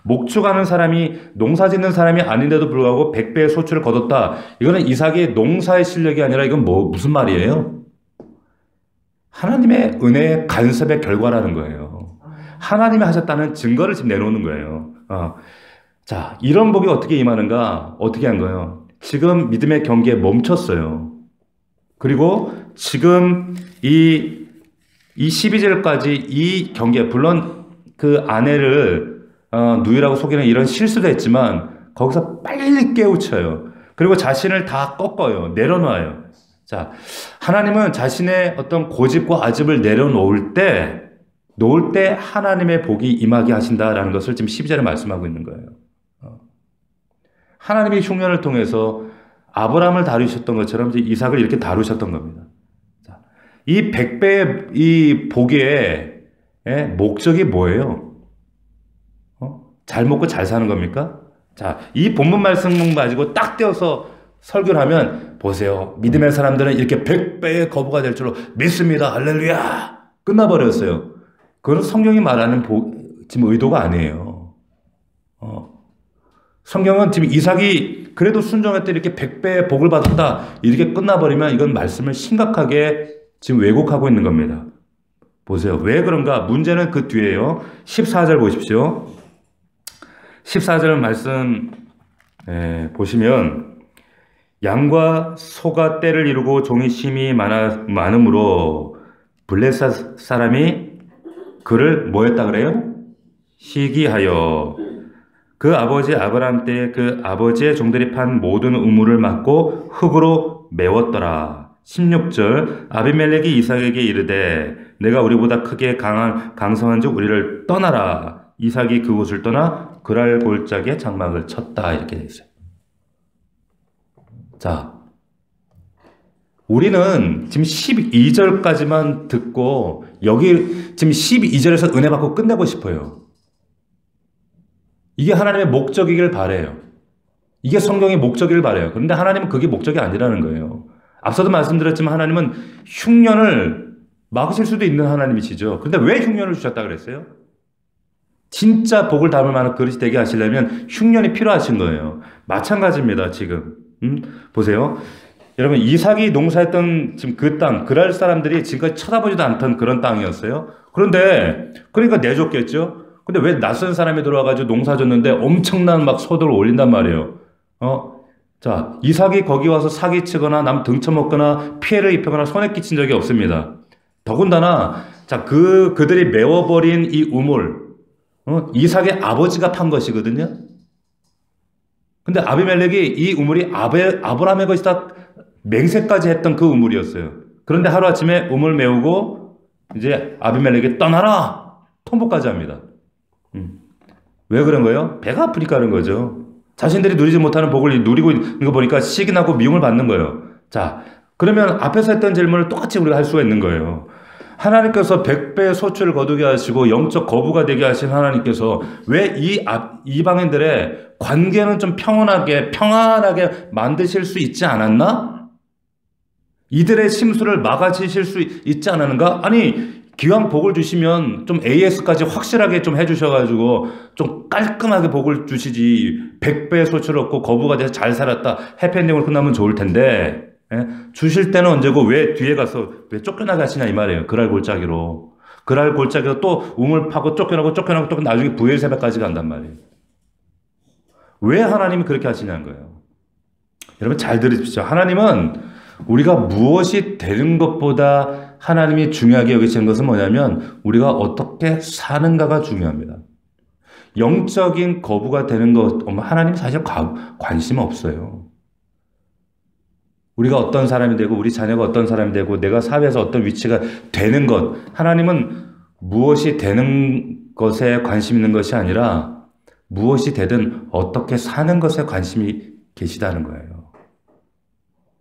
목축하는 사람이 농사 짓는 사람이 아닌데도 불구하고 100배의 소출을 거뒀다. 이거는 이삭의 농사의 실력이 아니라 이건 무슨 말이에요? 하나님의 은혜의 간섭의 결과라는 거예요. 하나님이 하셨다는 증거를 지금 내놓는 거예요. 자, 이런 복이 어떻게 임하는가? 어떻게 한 거예요? 지금 믿음의 경계에 멈췄어요. 그리고 지금 이 12절까지 이 경계, 물론 그 아내를 누이라고 속이는 이런 실수도 했지만 거기서 빨리 깨우쳐요. 그리고 자신을 다 꺾어요. 내려놔요. 자, 하나님은 자신의 어떤 고집과 아집을 내려놓을 때, 놓을 때 하나님의 복이 임하게 하신다라는 것을 지금 12절에 말씀하고 있는 거예요. 하나님이 흉년을 통해서 아브라함을 다루셨던 것처럼 이제 이삭을 이렇게 다루셨던 겁니다. 자, 이 100배의 이 복의 목적이 뭐예요? 잘 먹고 잘 사는 겁니까? 자, 이 본문 말씀 가지고 딱 떼어서 설교를 하면 보세요. 믿음의 사람들은 이렇게 100배의 거부가 될 줄로 믿습니다. 할렐루야. 끝나버렸어요. 그건 성경이 말하는 지금 의도가 아니에요. 성경은 지금 이삭이 그래도 순종할 때 이렇게 100배의 복을 받았다. 이렇게 끝나버리면 이건 말씀을 심각하게 지금 왜곡하고 있는 겁니다. 보세요. 왜 그런가? 문제는 그 뒤에요. 14절 보십시오. 14절 말씀 보시면 양과 소가 떼를 이루고 종이 심히 많음으로 블레셋 사람이 그를 뭐 했다 그래요? 시기하여 그 아버지 아브라함 때에 그 아버지의 종들이 판 모든 우물을 막고 흙으로 메웠더라. 16절 아비멜렉이 이삭에게 이르되 내가 우리보다 크게 강성한 즉 우리를 떠나라. 이삭이 그곳을 떠나 그랄 골짜기에 장막을 쳤다. 이렇게 되어 있어요. 자, 우리는 지금 12절까지만 듣고 여기 지금 12절에서 은혜 받고 끝내고 싶어요. 이게 하나님의 목적이길 바래요. 이게 성경의 목적이길 바래요. 그런데 하나님은 그게 목적이 아니라는 거예요. 앞서도 말씀드렸지만 하나님은 흉년을 막으실 수도 있는 하나님이시죠. 그런데 왜 흉년을 주셨다 그랬어요? 진짜 복을 담을 만한 그릇이 되게 하시려면 흉년이 필요하신 거예요. 마찬가지입니다. 지금 보세요. 여러분 이삭이 농사했던 지금 그 땅, 그랄 사람들이 지금까지 쳐다보지도 않던 그런 땅이었어요. 그런데 그러니까 내줬겠죠. 근데 왜 낯선 사람이 들어와가지고 농사 줬는데 엄청난 막 소득을 올린단 말이에요. 자, 이삭이 거기 와서 사기치거나 남 등쳐먹거나 피해를 입히거나 손해 끼친 적이 없습니다. 더군다나 자, 그들이 메워버린 이 우물, 이삭의 아버지가 판 것이거든요. 근데 아비멜렉이 이 우물이 아브라함의 것이다 맹세까지 했던 그 우물이었어요. 그런데 하루아침에 우물 메우고 이제 아비멜렉이 떠나라 통보까지 합니다. 왜 그런 거예요? 배가 아프니까 그런 거죠. 자신들이 누리지 못하는 복을 누리고 있는 거 보니까 시기나고 미움을 받는 거예요. 자, 그러면 앞에서 했던 질문을 똑같이 우리가 할 수가 있는 거예요. 하나님께서 100배의 소출을 거두게 하시고 영적 거부가 되게 하신 하나님께서 왜 이 이방인들의 관계는 좀 평안하게 만드실 수 있지 않았나? 이들의 심수를 막아주실 수 있지 않았는가? 아니 기왕 복을 주시면 좀 AS까지 확실하게 좀 해주셔가지고 좀 깔끔하게 복을 주시지 100배의 소출을 얻고 거부가 돼서 잘 살았다 해피엔딩으로 끝나면 좋을 텐데 주실 때는 언제고 왜 뒤에 가서 왜 쫓겨나게 하시냐 이 말이에요. 그랄 골짜기로 또 우물 파고 쫓겨나고 또 나중에 부엘 새벽까지 간단 말이에요. 왜 하나님이 그렇게 하시냐는 거예요. 여러분 잘 들으십시오. 하나님은 우리가 무엇이 되는 것보다 하나님이 중요하게 여기시는 것은 뭐냐면 우리가 어떻게 사는가가 중요합니다. 영적인 거부가 되는 것 하나님 사실 관심 없어요. 우리가 어떤 사람이 되고 우리 자녀가 어떤 사람이 되고 내가 사회에서 어떤 위치가 되는 것 하나님은 무엇이 되는 것에 관심 있는 것이 아니라 무엇이 되든 어떻게 사는 것에 관심이 계시다는 거예요.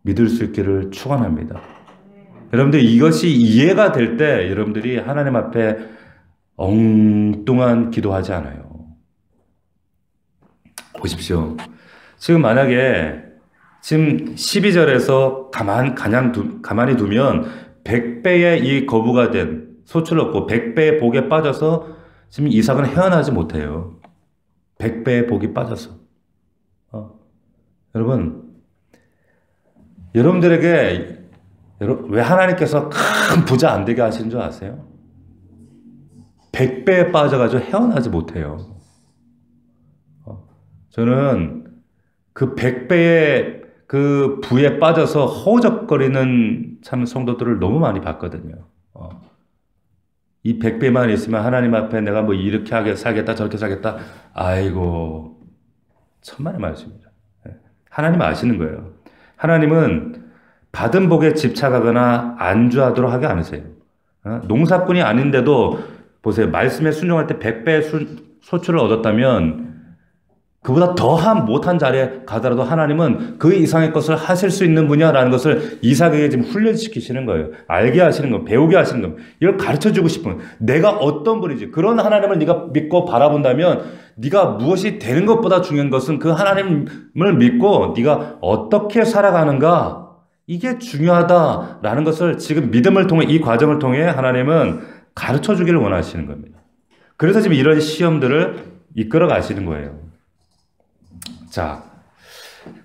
믿을 수 있기를 축원합니다. 여러분들 이것이 이해가 될 때 여러분들이 하나님 앞에 엉뚱한 기도하지 않아요. 보십시오. 지금 만약에 지금 12절에서 가만히 두면 100배의 이 거부가 된 소출을 얻고 100배의 복에 빠져서 지금 이삭은 헤어나지 못해요. 100배의 복이 빠져서. 여러분들에게 왜 하나님께서 큰 부자 안 되게 하시는 줄 아세요? 100배에 빠져가지고 헤어나지 못해요. 저는 그 100배의 그 부에 빠져서 허우적거리는 참 성도들을 너무 많이 봤거든요. 이 100배만 있으면 하나님 앞에 내가 뭐 이렇게 하게 살겠다 저렇게 살겠다. 아이고 천만의 말씀입니다. 하나님 아시는 거예요. 하나님은 받은 복에 집착하거나 안주하도록 하게 않으세요. 농사꾼이 아닌데도 보세요. 말씀에 순종할 때 100배의 소출을 얻었다면 그보다 더한 못한 자리에 가더라도 하나님은 그 이상의 것을 하실 수 있는 분야라는 것을 이삭에게 지금 훈련시키시는 거예요. 알게 하시는 거예요. 배우게 하시는 거예요. 이걸 가르쳐주고 싶은 거예요. 내가 어떤 분이지. 그런 하나님을 네가 믿고 바라본다면 네가 무엇이 되는 것보다 중요한 것은 그 하나님을 믿고 네가 어떻게 살아가는가, 이게 중요하다라는 것을 지금 믿음을 통해, 이 과정을 통해 하나님은 가르쳐주기를 원하시는 겁니다. 그래서 지금 이런 시험들을 이끌어 가시는 거예요. 자,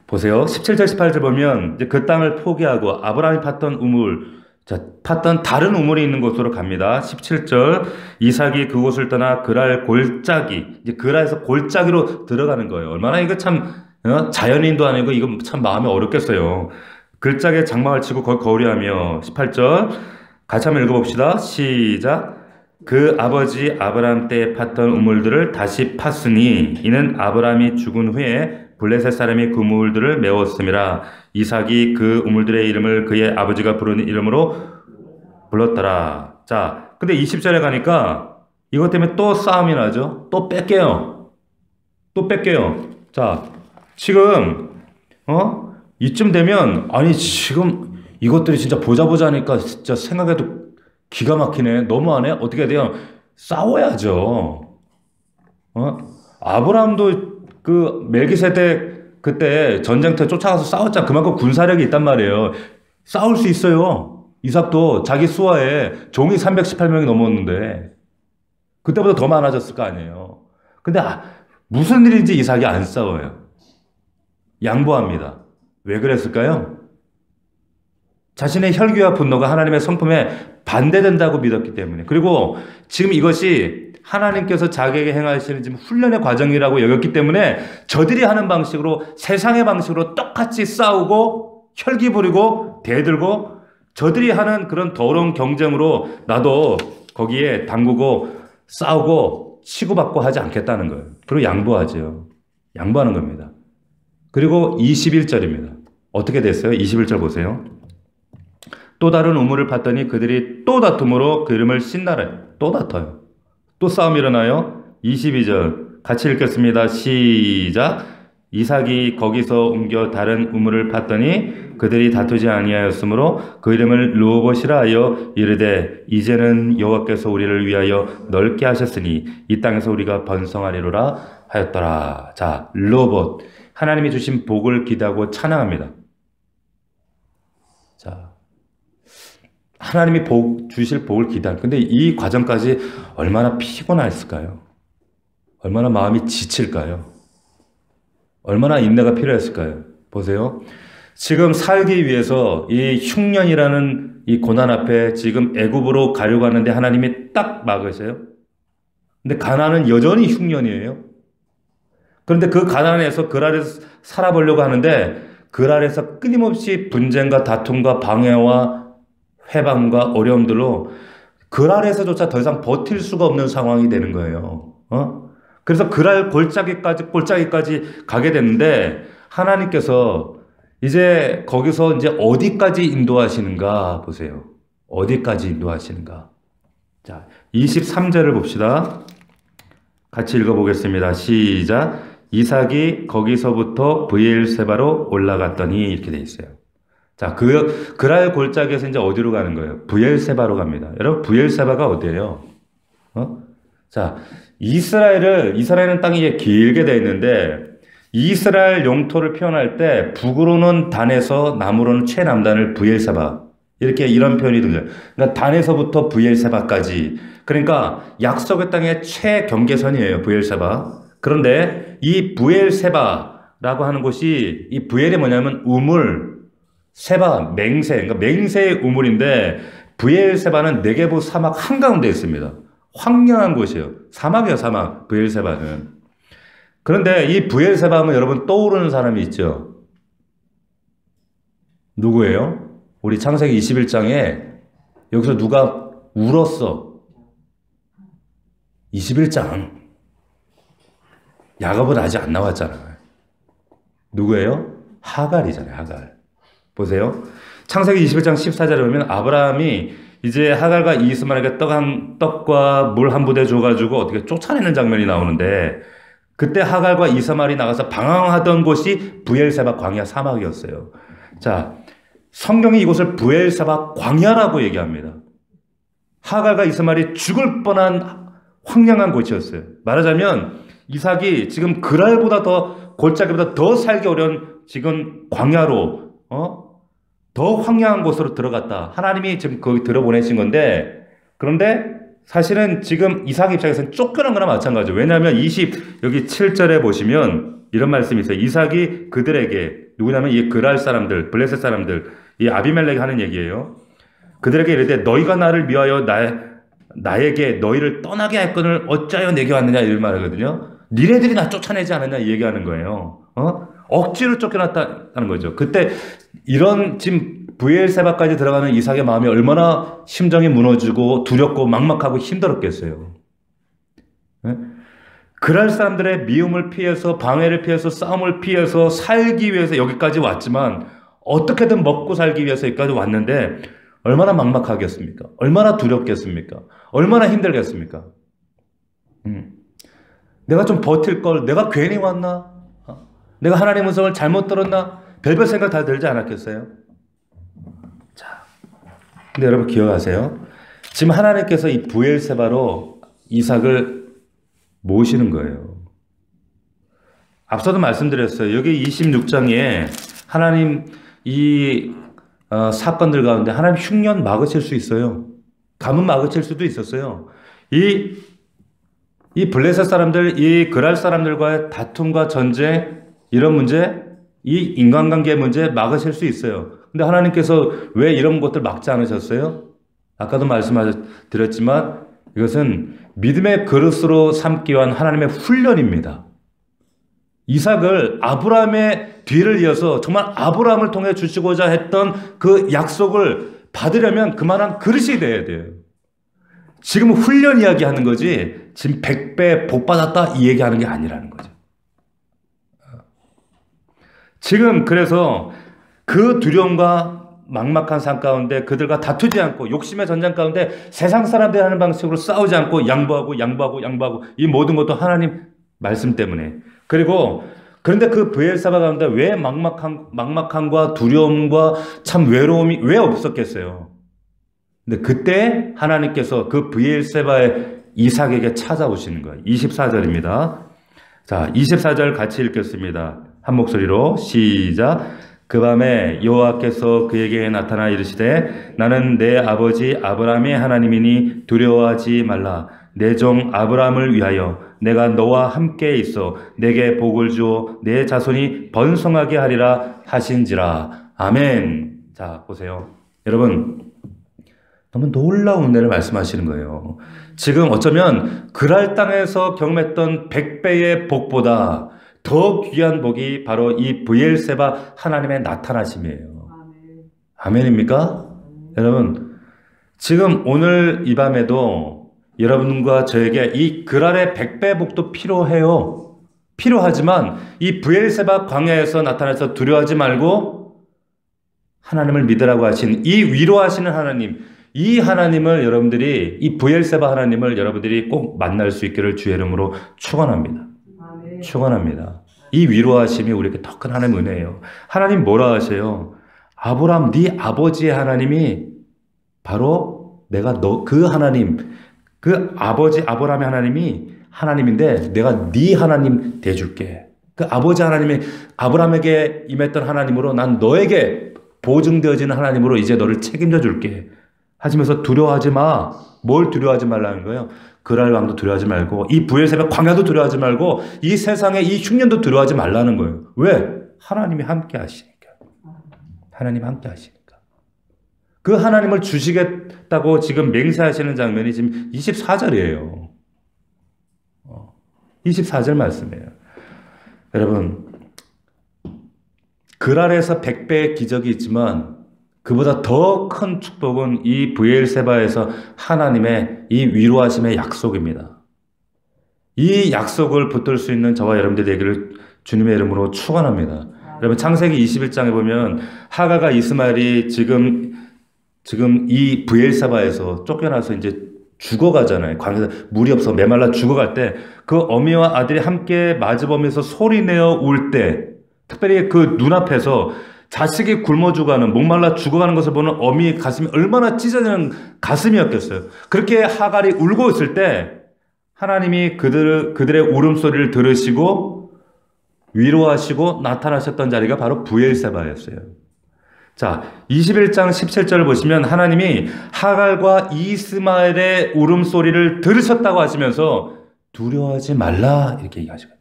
보세요. 17절, 18절 보면 이제 그 땅을 포기하고 아브라함이 팠던 우물, 팠던 다른 우물이 있는 곳으로 갑니다. 17절, 이삭이 그곳을 떠나 그랄 골짜기, 이제 그랄에서 골짜기로 들어가는 거예요. 얼마나 이거 참 자연인도 아니고 이거 참 마음이 어렵겠어요. 글짝에 장막을 치고 거기 거류하며. 18절 같이 한번 읽어봅시다. 시작. 그 아버지 아브라함 때에 팠던 우물들을 다시 팠으니 이는 아브라함이 죽은 후에 블레셋 사람이 그 우물들을 메웠음이라. 이삭이 그 우물들의 이름을 그의 아버지가 부르는 이름으로 불렀더라. 자, 근데 20절에 가니까 이것 때문에 또 싸움이 나죠. 또 뺏겨요. 자, 지금 이쯤 되면, 아니 지금 이것들이 진짜 보자 하니까 진짜 생각해도 기가 막히네. 너무하네. 어떻게 해야 돼요? 싸워야죠. 아브라함도 그 멜기세덱 그때 전쟁터에 쫓아가서 싸웠잖아. 그만큼 군사력이 있단 말이에요. 싸울 수 있어요. 이삭도 자기 수하에 종이 318명이 넘었는데 그때보다 더 많아졌을 거 아니에요. 근데 무슨 일인지 이삭이 안 싸워요. 양보합니다. 왜 그랬을까요? 자신의 혈기와 분노가 하나님의 성품에 반대된다고 믿었기 때문에. 그리고 지금 이것이 하나님께서 자기에게 행하시는 지금 훈련의 과정이라고 여겼기 때문에 저들이 하는 방식으로, 세상의 방식으로 똑같이 싸우고 혈기 부리고 대들고 저들이 하는 그런 더러운 경쟁으로 나도 거기에 담그고 싸우고 치고받고 하지 않겠다는 거예요. 그리고 양보하죠. 양보하는 겁니다. 그리고 21절입니다. 어떻게 됐어요? 21절 보세요. 또 다른 우물을 팠더니 그들이 또 다툼으로 그 이름을 신나래. 또 다퉈요. 또 싸움이 일어나요. 22절 같이 읽겠습니다. 시작. 이삭이 거기서 옮겨 다른 우물을 팠더니 그들이 다투지 아니하였으므로 그 이름을 르호봇이라 하여 이르되 이제는 여호와께서 우리를 위하여 넓게 하셨으니 이 땅에서 우리가 번성하리로라 하였더라. 자, 르호봇, 하나님이 주신 복을 기대하고 찬양합니다. 자, 하나님이 주실 복을 기대하는. 근데 이 과정까지 얼마나 피곤했을까요? 얼마나 마음이 지칠까요? 얼마나 인내가 필요했을까요? 보세요. 지금 살기 위해서 이 흉년이라는 이 고난 앞에 지금 애굽으로 가려고 하는데 하나님이 딱 막으세요. 근데 가나안은 여전히 흉년이에요. 그런데 그 가나안에서 그랄에서 살아보려고 하는데 그랄에서 끊임없이 분쟁과 다툼과 방해와 회방과 어려움들로 그랄에서조차 더 이상 버틸 수가 없는 상황이 되는 거예요. 그래서 그랄 골짜기까지 가게 됐는데 하나님께서 이제 거기서 이제 어디까지 인도하시는가 보세요. 어디까지 인도하시는가. 자, 23절을 봅시다. 같이 읽어보겠습니다. 시작. 이삭이 거기서부터 브엘세바로 올라갔더니 이렇게 돼 있어요. 자, 그랄 골짜기에서 이제 어디로 가는 거예요? 브엘세바로 갑니다. 여러분, 브엘세바가 어디예요? 자, 이스라엘은 땅이 길게 돼 있는데 이스라엘 영토를 표현할 때 북으로는 단에서 남으로는 최남단을 브엘세바, 이렇게 이런 표현이 등장해요. 그러니까 단에서부터 브엘세바까지. 그러니까 약속의 땅의 최경계선이에요, 브엘세바. 그런데 이 브엘세바라고 하는 곳이, 이 브엘이 뭐냐면 우물, 세바, 맹세, 그러니까 맹세의 우물인데 브엘세바는 네게부 사막 한가운데 있습니다. 황량한 곳이에요. 사막이에요, 사막. 브엘세바는. 그런데 이 브엘세바 하면 여러분 떠오르는 사람이 있죠. 누구예요? 우리 창세기 21장에 여기서 누가 울었어. 21장. 야곱은 아직 안 나왔잖아요. 누구예요? 하갈이잖아요, 하갈. 보세요. 창세기 21장 14절에 보면 아브라함이 이제 하갈과 이스마엘에게 떡과 물 한 부대 줘가지고 어떻게 쫓아내는 장면이 나오는데, 그때 하갈과 이스마엘이 나가서 방황하던 곳이 부엘세바 광야 사막이었어요. 자, 성경이 이곳을 부엘세바 광야라고 얘기합니다. 하갈과 이스마엘이 죽을 뻔한 황량한 곳이었어요. 말하자면 이삭이 지금 그랄보다 더, 골짜기보다 더 살기 어려운 지금 광야로 더 황량한 곳으로 들어갔다. 하나님이 지금 거기 들어보내신 건데, 그런데 사실은 지금 이삭 입장에서는 쫓겨난 거나 마찬가지죠. 왜냐하면 여기 7절에 보시면 이런 말씀이 있어요. 이삭이 그들에게, 누구냐면 이 그랄 사람들, 블레셋 사람들, 이 아비멜렉이 하는 얘기예요. 그들에게 이르되 너희가 나를 미워하여 나에게 너희를 떠나게 할 건을 어찌하여 내게 왔느냐, 이런 말이거든요. 니네들이 나 쫓아내지 않았냐, 이 얘기하는 거예요. 억지로 쫓겨났다는 거죠. 그때 이런 지금 부엘세바까지 들어가는 이삭의 마음이 얼마나 심정이 무너지고 두렵고 막막하고 힘들었겠어요. 그랄 사람들의 미움을 피해서, 방해를 피해서, 싸움을 피해서 살기 위해서 여기까지 왔지만, 어떻게든 먹고 살기 위해서 여기까지 왔는데 얼마나 막막하겠습니까? 얼마나 두렵겠습니까? 얼마나 힘들겠습니까? 내가 좀 버틸 걸, 내가 괜히 왔나? 내가 하나님의 음성을 잘못 들었나? 별별 생각 다 들지 않았겠어요? 자, 근데 여러분 기억하세요. 지금 하나님께서 이 부엘세바로 이삭을 모시는 거예요. 앞서도 말씀드렸어요. 여기 26장에 하나님 이 사건들 가운데 하나님 흉년 막으실 수 있어요. 가뭄 막으실 수도 있었어요. 이 블레셋 사람들, 이 그랄 사람들과의 다툼과 전쟁, 이런 문제, 이 인간관계 문제 막으실 수 있어요. 근데 하나님께서 왜 이런 것들 막지 않으셨어요? 아까도 말씀드렸지만 이것은 믿음의 그릇으로 삼기 위한 하나님의 훈련입니다. 이삭을 아브라함의 뒤를 이어서 정말 아브라함을 통해 주시고자 했던 그 약속을 받으려면 그만한 그릇이 돼야 돼요. 지금 훈련 이야기 하는 거지, 지금 100배 복 받았다 이 얘기하는 게 아니라는 거죠. 지금 그래서 그 두려움과 막막한 삶 가운데 그들과 다투지 않고 욕심의 전쟁 가운데 세상 사람들이 하는 방식으로 싸우지 않고 양보하고 이 모든 것도 하나님 말씀 때문에. 그런데 그 부엘세바 가운데 왜 막막함과 두려움과 참 외로움이 왜 없었겠어요? 근데 그때 하나님께서 그 부엘세바의 이삭에게 찾아오시는 거예요. 24절입니다. 자, 24절 같이 읽겠습니다. 한 목소리로 시작. 그 밤에 여호와께서 그에게 나타나 이르시되 나는 내 아버지 아브라함의 하나님이니 두려워하지 말라. 내 종 아브라함을 위하여 내가 너와 함께 있어 내게 복을 주어 내 자손이 번성하게 하리라 하신지라. 아멘. 자, 보세요. 여러분, 너무 놀라운 은혜를 말씀하시는 거예요. 지금 어쩌면 그랄 땅에서 경험했던 100배의 복보다 더 귀한 복이 바로 이 부엘세바 하나님의 나타나심이에요. 아멘입니까? 여러분, 지금 오늘 이 밤에도 여러분과 저에게 이 그랄의 100배 복도 필요해요. 필요하지만 이 부엘세바 광야에서 나타나서 두려워하지 말고 하나님을 믿으라고 하신 이 위로하시는 하나님, 이 하나님을 여러분들이, 이 부엘세바 하나님을 여러분들이 꼭 만날 수 있기를 주의 이름으로 축원합니다. 축원합니다. 이 위로하심이 우리에게 더 큰 하나님의 은혜예요. 하나님 뭐라 하세요? 아브라함, 네 아버지의 하나님이 바로 내가 그 하나님, 그 아버지 아브라함의 하나님이 하나님인데 내가 네 하나님 돼줄게. 그 아버지 하나님이 아브라함에게 임했던 하나님으로 난 너에게 보증되어지는 하나님으로 이제 너를 책임져 줄게. 하시면서 두려워하지 마. 뭘 두려워하지 말라는 거예요? 그랄 왕도 두려워하지 말고 이 부엘세바 광야도 두려워하지 말고 이 세상의 이 흉년도 두려워하지 말라는 거예요. 왜? 하나님이 함께 하시니까. 하나님 함께 하시니까. 그 하나님을 주시겠다고 지금 맹세하시는 장면이 지금 24절이에요. 24절 말씀이에요. 여러분, 그랄에서 100배의 기적이 있지만 그보다 더 큰 축복은 이 부엘세바에서 하나님의 이 위로하심의 약속입니다. 이 약속을 붙들 수 있는 저와 여러분들 되기를 주님의 이름으로 축원합니다. 여러분 창세기 21장에 보면 하갈과 이스마엘이 지금 이 브엘사바에서 쫓겨나서 이제 죽어가잖아요. 광야에서 물이 없어 메말라 죽어갈 때 그 어미와 아들이 함께 마주보면서 소리내어 울 때, 특별히 그 눈앞에서 자식이 굶어 죽어가는, 목말라 죽어가는 것을 보는 어미의 가슴이 얼마나 찢어지는 가슴이었겠어요. 그렇게 하갈이 울고 있을 때 하나님이 그들의 울음소리를 들으시고 위로하시고 나타나셨던 자리가 바로 브엘세바였어요. 자, 21장 17절을 보시면 하나님이 하갈과 이스마엘의 울음소리를 들으셨다고 하시면서 두려워하지 말라 이렇게 얘기하시거든요.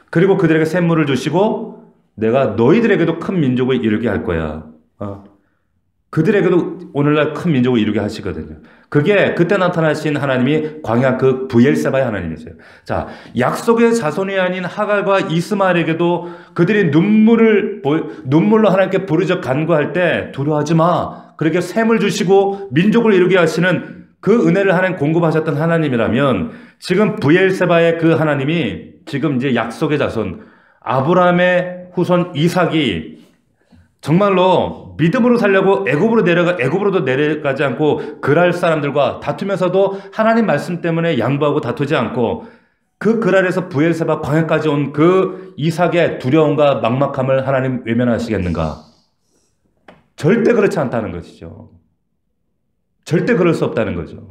그리고 그들에게 샘물을 주시고 내가 너희들에게도 큰 민족을 이루게 할 거야. 그들에게도 오늘날 큰 민족을 이루게 하시거든요. 그게 그때 나타나신 하나님이 광야 그 브엘세바의 하나님이세요. 자, 약속의 자손이 아닌 하갈과 이스마엘에게도 그들이 눈물로 하나님께 부르짖어 간구할 때 두려워하지 마. 그렇게 샘을 주시고 민족을 이루게 하시는 그 은혜를 하나님 공급하셨던 하나님이라면 지금 브엘세바의 그 하나님이 지금 이제 약속의 자손 아브라함의 후손 이삭이 정말로 믿음으로 살려고 애굽으로도 내려가지 않고 그랄 사람들과 다투면서도 하나님 말씀 때문에 양보하고 다투지 않고 그 그랄에서 브엘세바 광야까지 온 그 이삭의 두려움과 막막함을 하나님 외면하시겠는가? 절대 그렇지 않다는 것이죠. 절대 그럴 수 없다는 거죠.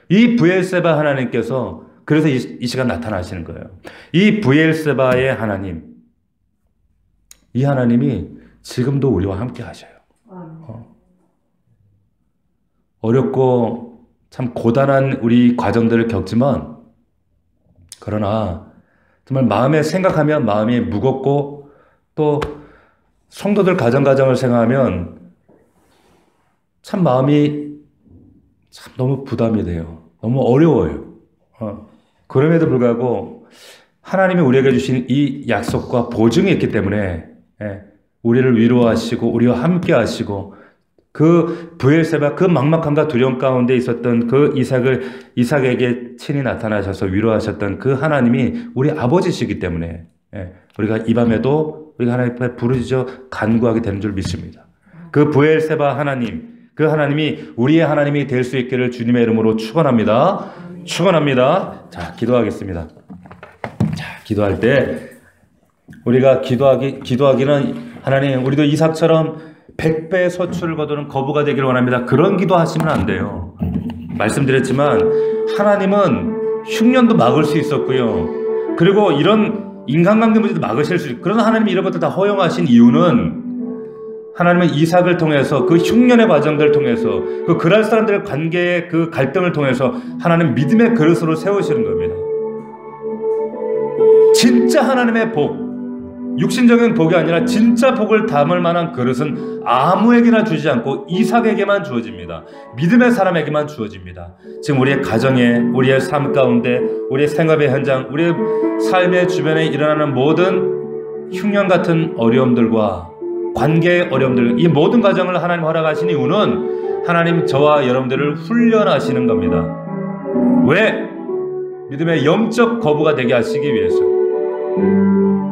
이 브엘세바 하나님께서 그래서 이 시간 나타나시는 거예요. 이 브엘세바의 하나님, 이 하나님이 지금도 우리와 함께 하셔요. 어렵고 참 고단한 우리 과정들을 겪지만 그러나 정말 마음에 생각하면 마음이 무겁고 또 성도들 가정을 생각하면 참 마음이 참 너무 부담이 돼요. 너무 어려워요. 그럼에도 불구하고 하나님이 우리에게 주신 이 약속과 보증이 있기 때문에 우리를 위로하시고 우리와 함께 하시고 그 브엘세바 그 막막함과 두려움 가운데 있었던 그 이삭에게 친히 나타나셔서 위로하셨던 그 하나님이 우리 아버지시기 때문에 우리가 이 밤에도 우리가 하나님 앞에 부르짖어 간구하게 되는 줄 믿습니다. 그 브엘세바 하나님, 그 하나님이 우리의 하나님이 될 수 있기를 주님의 이름으로 축원합니다. 축원합니다. 자, 기도하겠습니다. 자, 기도할 때 우리가 기도하기는 하나님, 우리도 이삭처럼 100배 소출을 거두는 거부가 되기를 원합니다. 그런 기도하시면 안 돼요. 말씀드렸지만 하나님은 흉년도 막을 수 있었고요. 그리고 이런 인간관계 문제도 막으실 수 있고, 그러나 하나님이 이런 것들 다 허용하신 이유는 하나님은 이삭을 통해서 그 흉년의 과정들을 통해서 그 그랄 사람들의 관계의 그 갈등을 통해서 하나님 믿음의 그릇으로 세우시는 겁니다. 진짜 하나님의 복, 육신적인 복이 아니라 진짜 복을 담을 만한 그릇은 아무에게나 주지 않고 이삭에게만 주어집니다. 믿음의 사람에게만 주어집니다. 지금 우리의 가정에, 우리의 삶 가운데, 우리의 생업의 현장, 우리의 삶의 주변에 일어나는 모든 흉년 같은 어려움들과 관계의 어려움들, 이 모든 과정을 하나님 허락하신 이유는 하나님 저와 여러분들을 훈련하시는 겁니다. 왜? 믿음의 영적 거부가 되게 하시기 위해서.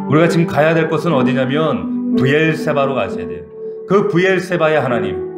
우리가 지금 가야 될 곳은 어디냐면 브엘세바로 가셔야 돼요. 그 브엘세바의 하나님,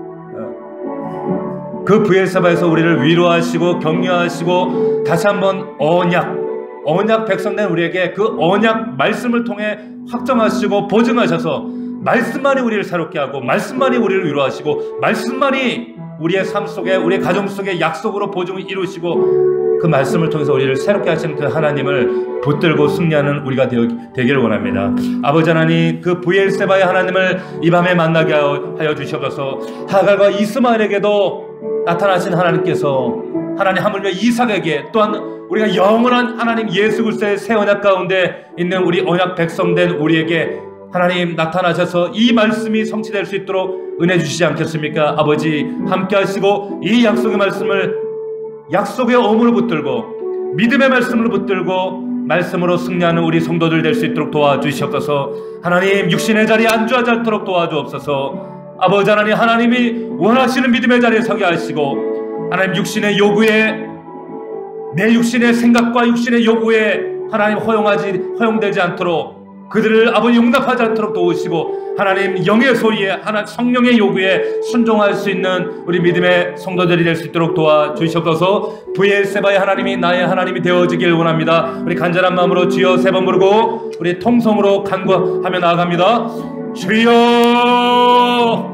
그 브엘세바에서 우리를 위로하시고 격려하시고 다시 한번 언약 백성된 우리에게 그 언약 말씀을 통해 확정하시고 보증하셔서 말씀만이 우리를 새롭게 하고 말씀만이 우리를 위로하시고 말씀만이 우리의 삶 속에, 우리의 가정 속에 약속으로 보증을 이루시고 그 말씀을 통해서 우리를 새롭게 하시는 그 하나님을 붙들고 승리하는 우리가 되기를 원합니다. 아버지 하나님, 그 브엘세바의 하나님을 이 밤에 만나게 하여 주셔서 하갈과 이스마엘에게도 나타나신 하나님께서 하나님 하물며 이삭에게 또한 우리가 영원한 하나님 예수 그리스도의 새 언약 가운데 있는 우리 언약 백성된 우리에게 하나님 나타나셔서 이 말씀이 성취될 수 있도록 은혜 주시지 않겠습니까? 아버지 함께 하시고 이 약속의 말씀을 약속의 어음으로 붙들고 믿음의 말씀으로 붙들고 말씀으로 승리하는 우리 성도들 될 수 있도록 도와주시옵소서. 하나님 육신의 자리에 안주하지 않도록 도와주옵소서. 아버지 하나님, 하나님이 원하시는 믿음의 자리에 서게 하시고 하나님 육신의 요구에, 내 육신의 생각과 육신의 요구에 하나님 허용되지 않도록 그들을 아버지 용납하지 않도록 도우시고 하나님 영의 소리에 하나 성령의 요구에 순종할 수 있는 우리 믿음의 성도들이 될 수 있도록 도와주시옵소서. 브엘세바의 하나님이 나의 하나님이 되어지길 원합니다. 우리 간절한 마음으로 주여 세 번 부르고 우리 통성으로 간구하며 나아갑니다. 주여